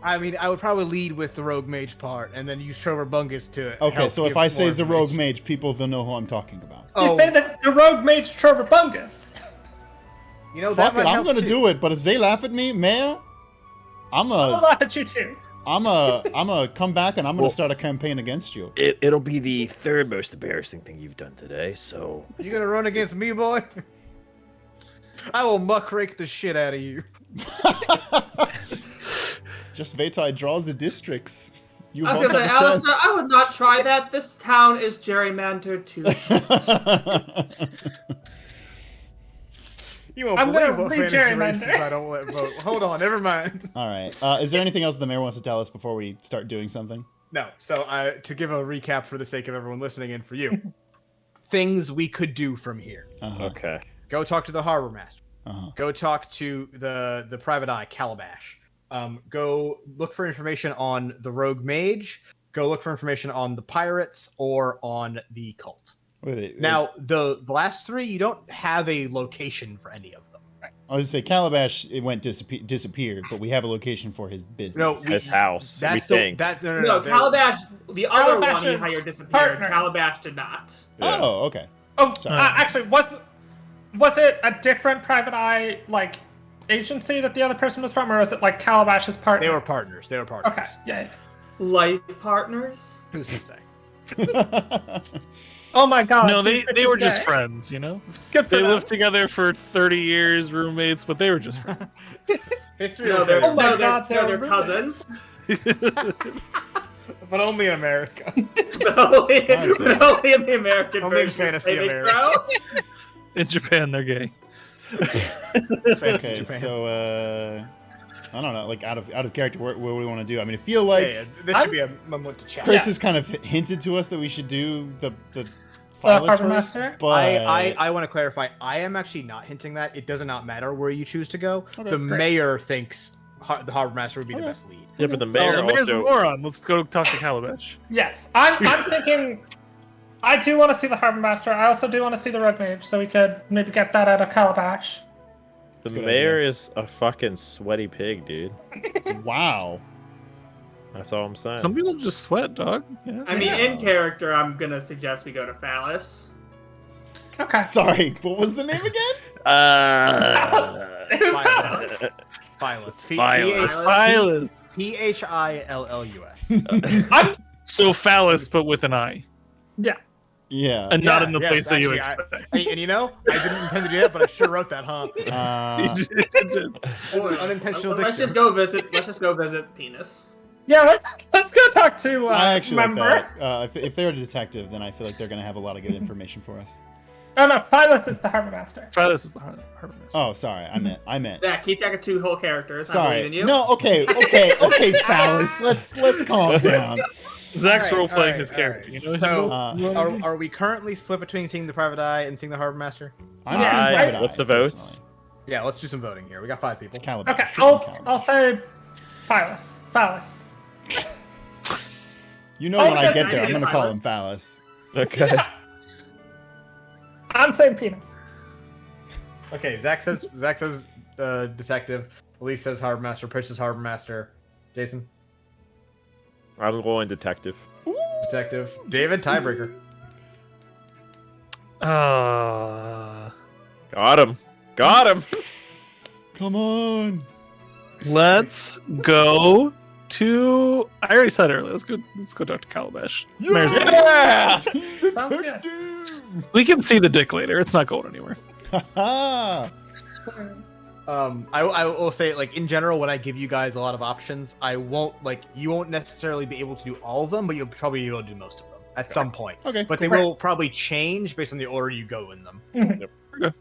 A: I mean, I would probably lead with the rogue mage part and then use Trovabungus to
B: Okay, so if I say the rogue mage, people will know who I'm talking about.
E: You say that the rogue mage Trevor Bungus.
A: You know,
B: Fuck
A: that
B: it,
A: might
B: I'm going to do it, but if they laugh at me, man,
E: I'll laugh at you too.
B: I'm a come back and I'm gonna start a campaign against you.
G: It'll be the third most embarrassing thing you've done today, so...
A: You gonna run against me, boy? I will muckrake the shit out of you.
B: Just Veitai draws the districts. You
F: I was
B: won't
F: gonna say,
B: have a
F: Alistair,
B: chance.
F: I would not try that. This town is gerrymandered to shit.
A: You won't
E: I'm
A: believe
E: gonna
A: what fantasy
E: re-gerrymander.
A: races I don't let vote. Hold on, never mind.
B: All right. Is there anything else the mayor wants to tell us before we start doing something?
A: No. So to give a recap for the sake of everyone listening and for you, things we could do from here.
C: Okay.
A: Go talk to the harbor master. Go talk to the private eye, Calabash. Go look for information on the rogue mage. Go look for information on the pirates or on the cult.
B: Wait.
A: Now, the last three, you don't have a location for any of them.
B: I was gonna say Calabash disappeared, but we have a location for his business.
A: No,
C: His house.
A: That's
C: we think.
F: No, Calabash, the other one he
E: Calabash's
F: hired disappeared.
E: partner.
F: Calabash did not.
C: Yeah.
B: Oh, okay.
E: Oh,
B: Sorry.
E: actually, was it a different private eye agency that the other person was from, or was it like Calabash's partner?
A: They were partners.
E: Okay, yeah.
F: Life partners?
A: Who's to say?
E: Oh my god.
D: No, they were just
E: gay.
D: friends, you know?
E: Good for
D: They
E: them.
D: lived together for 30 years, roommates, but they were just friends.
A: History
F: No,
A: will
F: they're,
A: say,
E: Oh my
F: no,
E: God,
F: they're
E: they're
F: cousins.
A: but only in America.
F: but only in the American
A: Only in
F: version. of
A: fantasy
F: Saving
A: America.
F: Throw.
D: In Japan, they're gay.
B: Okay, so I don't know, like out of character, what do we want to do? I mean, I feel like
A: This should be a moment to chat.
B: Chris has kind of hinted to us that we should do the
E: Harbor
B: first,
E: Master?
B: but
A: I want to clarify. I am actually not hinting that. It does not matter where you choose to go.
B: Okay,
A: the
B: great.
A: mayor thinks the harbor master would be the best lead.
C: Yeah, but the mayor
D: Oh, there's a
C: also...
D: moron. Let's go talk to Calabash.
E: Yes, I'm thinking. I do want to see the Harbor Master. I also do want to see the Rogue Mage, so we could maybe get that out of Calabash.
C: The
B: a good
C: mayor is a fucking sweaty pig, dude.
B: wow.
C: That's all I'm saying.
D: Some people just sweat, dog. Yeah.
F: I mean, in character, I'm gonna suggest we go to Phallus.
E: Okay.
B: Sorry, what was the name again?
E: It was Phallus.
A: Phyllis.
D: Phyllis.
A: Phillus.
D: So phallus, but with an I.
E: Yeah.
B: Yeah.
D: And not in the
A: Yes,
D: place that you
A: actually,
D: expect.
A: and you know, I didn't intend to do that, but I sure wrote that, huh? Unintentional.
F: Let's just
A: dictum.
F: go visit. Let's just go visit Penis.
E: Yeah. Let's go talk to.
B: I actually like
E: member.
B: that. If they're a detective, then I feel like they're going to have a lot of good information for us.
E: Oh no, Phyllis is the Harbor Master.
D: Phallus is the harbor master.
B: Oh, sorry. I meant.
F: Zach, keep track of two whole characters. I
B: Sorry.
F: believe in you.
B: No, okay, Phallus. Let's calm down.
D: Zach's
A: All right,
D: role playing
A: all
D: his
A: right,
D: character.
A: all
D: You know.
A: So, are we currently split between seeing the private eye and seeing the harbor master?
B: I'm Team Private Eye,
C: What's the votes?
B: personally.
A: Yeah, let's do some voting here. We got 5 people.
B: Calabash.
E: Okay,
B: Strictly Calabash.
E: I'll say Phallus. Phallus.
B: You know when I
E: says
B: get there, I'm gonna call
F: Phallus.
B: him Phallus.
C: Okay.
E: Yeah. I'm saying penis.
A: Okay, Zach says detective. Elise says harbor master. Prij says harbor master. Jason,
C: I'm going detective.
A: detective. David, tiebreaker.
C: Got him. Got him.
B: Come on.
D: Let's go to. I already said earlier. Let's go talk to Calabash. Mayor's Day.
C: Yeah.
F: Sounds good.
D: We can see the dick later. It's not going anywhere.
B: Haha.
A: I will say, like, in general, when I give you guys a lot of options, you won't necessarily be able to do all of them, but you'll probably be able to do most of them at some point.
B: Okay.
A: But they will probably change based on the order you go in them.
D: Okay.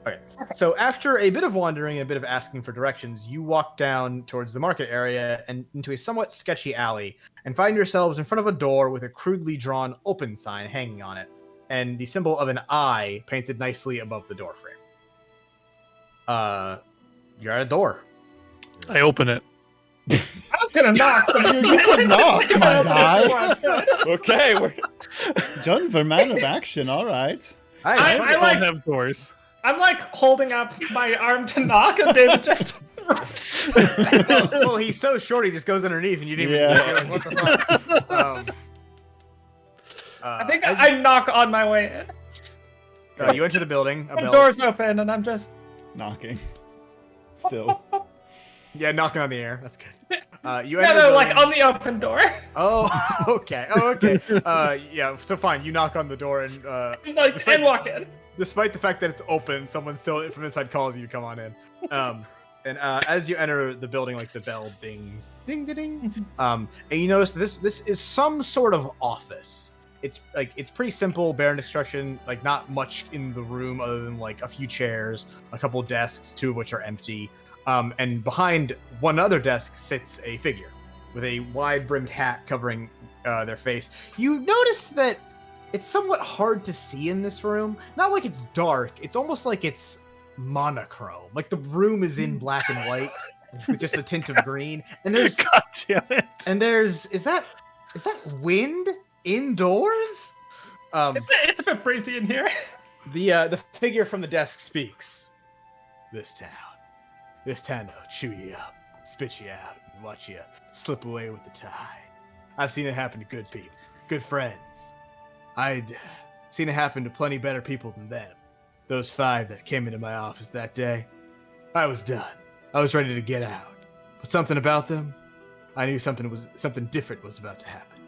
A: Okay. So after a bit of wandering and a bit of asking for directions, you walk down towards the market area and into a somewhat sketchy alley and find yourselves in front of a door with a crudely drawn open sign hanging on it and the symbol of an eye painted nicely above the door frame. You're at a door.
D: I open it.
E: I was gonna knock.
B: You can knock, my guy.
C: Okay.
B: Done for man of action. All right.
A: Hi,
E: I
D: don't
E: like-
D: have doors.
E: I'm like holding up my arm to knock, and David just.
A: well, he's so short, he just goes underneath, and you didn't
B: Yeah.
A: even. You're like, what the fuck?
E: I think I knock on my way in.
A: You enter the building.
E: The door's open, and I'm just.
B: Knocking. Still.
A: Yeah, knocking on the air. That's good. You
E: No,
A: enter the
E: no, like
A: building-
E: on the open door.
A: Oh, okay. Oh, okay. Yeah. So fine. You knock on the door, and
E: And walk in.
A: despite the fact that it's open, someone still from inside calls you to come on in. And as you enter the building, like the bell dings, ding, ding, ding. And you notice this is some sort of office. It's pretty simple, bare construction. Like not much in the room other than like a few chairs, a couple desks, 2 of which are empty. And behind one other desk sits a figure with a wide-brimmed hat covering their face. You notice that it's somewhat hard to see in this room. Not like it's dark. It's almost like it's monochrome. Like the room is in black and white with just a tint of green. And there's
D: God damn it.
A: and there's is that wind indoors?
E: It's a bit breezy in here.
A: The figure from the desk speaks. This town will chew you up, spit you out, and watch you slip away with the tide. I've seen it happen to good people, good friends. I'd seen it happen to plenty better people than them. Those 5 that came into my office that day, I was done. I was ready to get out. But something about them, I knew something different was about to happen.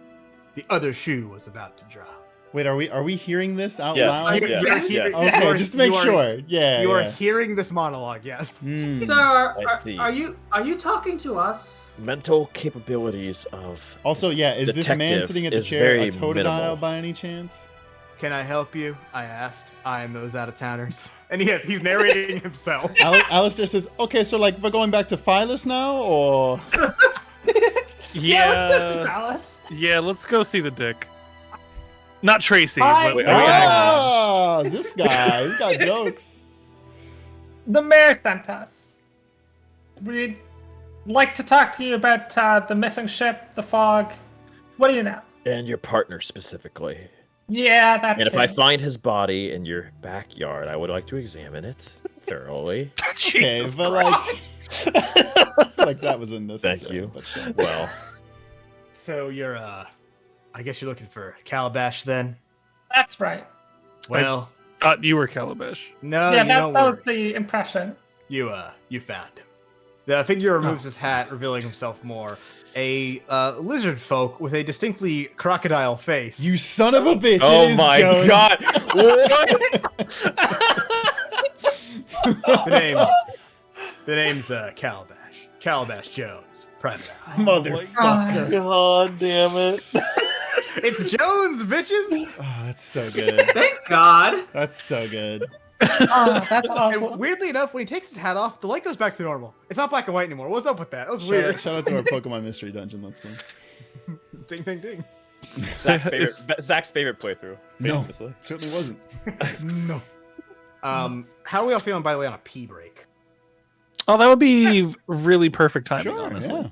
A: The other shoe was about to drop.
B: Wait, are we hearing this out
C: Yes.
B: loud?
C: Yeah.
A: You're hearing-
B: Okay,
A: you are-
B: just to make
A: you are-
B: sure. Yeah.
A: You are
B: yeah.
A: hearing this monologue, yes.
B: Hmm.
F: Sir,
C: I see.
F: are you talking to us?
G: Mental capabilities of
B: Also, yeah, is this man
G: detective
B: sitting at the
G: is
B: chair
G: very
B: a totodile
G: minimal.
B: by any chance?
A: Can I help you? I asked. I am those out-of-towners. And he's narrating himself.
B: Alistair says, okay, so like we're going back to Phyllis now, or
E: Let's go see
D: Yeah.
E: Phallus.
D: Yeah, let's go see the dick. Not Tracy.
E: Hi.
D: But
C: Wait, are we gonna-
B: ah, this guy, he's got jokes.
E: The mayor sent us. We'd like to talk to you about the missing ship, the fog. What do you know?
G: and your partner specifically.
E: Yeah, that
G: And if
E: too.
G: I find his body in your backyard, I would like to examine it thoroughly.
B: Okay,
D: Jesus
B: but
D: Christ.
B: I feel like that was unnecessary.
G: Thank you.
B: But sure.
G: Well,
A: So you're, I guess you're looking for Calabash then?
E: That's right.
A: Well,
D: Thought you were Calabash.
A: no,
E: yeah,
A: you
E: that
A: don't
E: was
A: worry.
E: the impression.
A: You found him. The figure removes his hat, revealing himself more. A lizard folk with a distinctly crocodile face.
B: You son of a bitch!
C: Oh
B: it is
C: my
B: Jones.
C: god!
A: The name's Calabash. Calabash Jones, Private Eye.
B: Motherfucker!
C: God damn it!
A: It's Jones, bitches.
B: Oh, that's so good.
F: Thank God.
B: That's so good.
E: Oh, that's awesome.
A: And weirdly enough, when he takes his hat off, the light goes back to normal. It's not black and white anymore. What's up with that? That was weird.
B: Shout out to our Pokemon Mystery Dungeon. That's fun.
A: Ding, ding, ding.
C: Zach's favorite playthrough.
B: No.
C: famously.
B: Certainly wasn't.
A: No. How are we all feeling, by the way, on a pee break?
D: Oh, that would be really perfect timing,
B: Sure,
D: honestly.
B: yeah.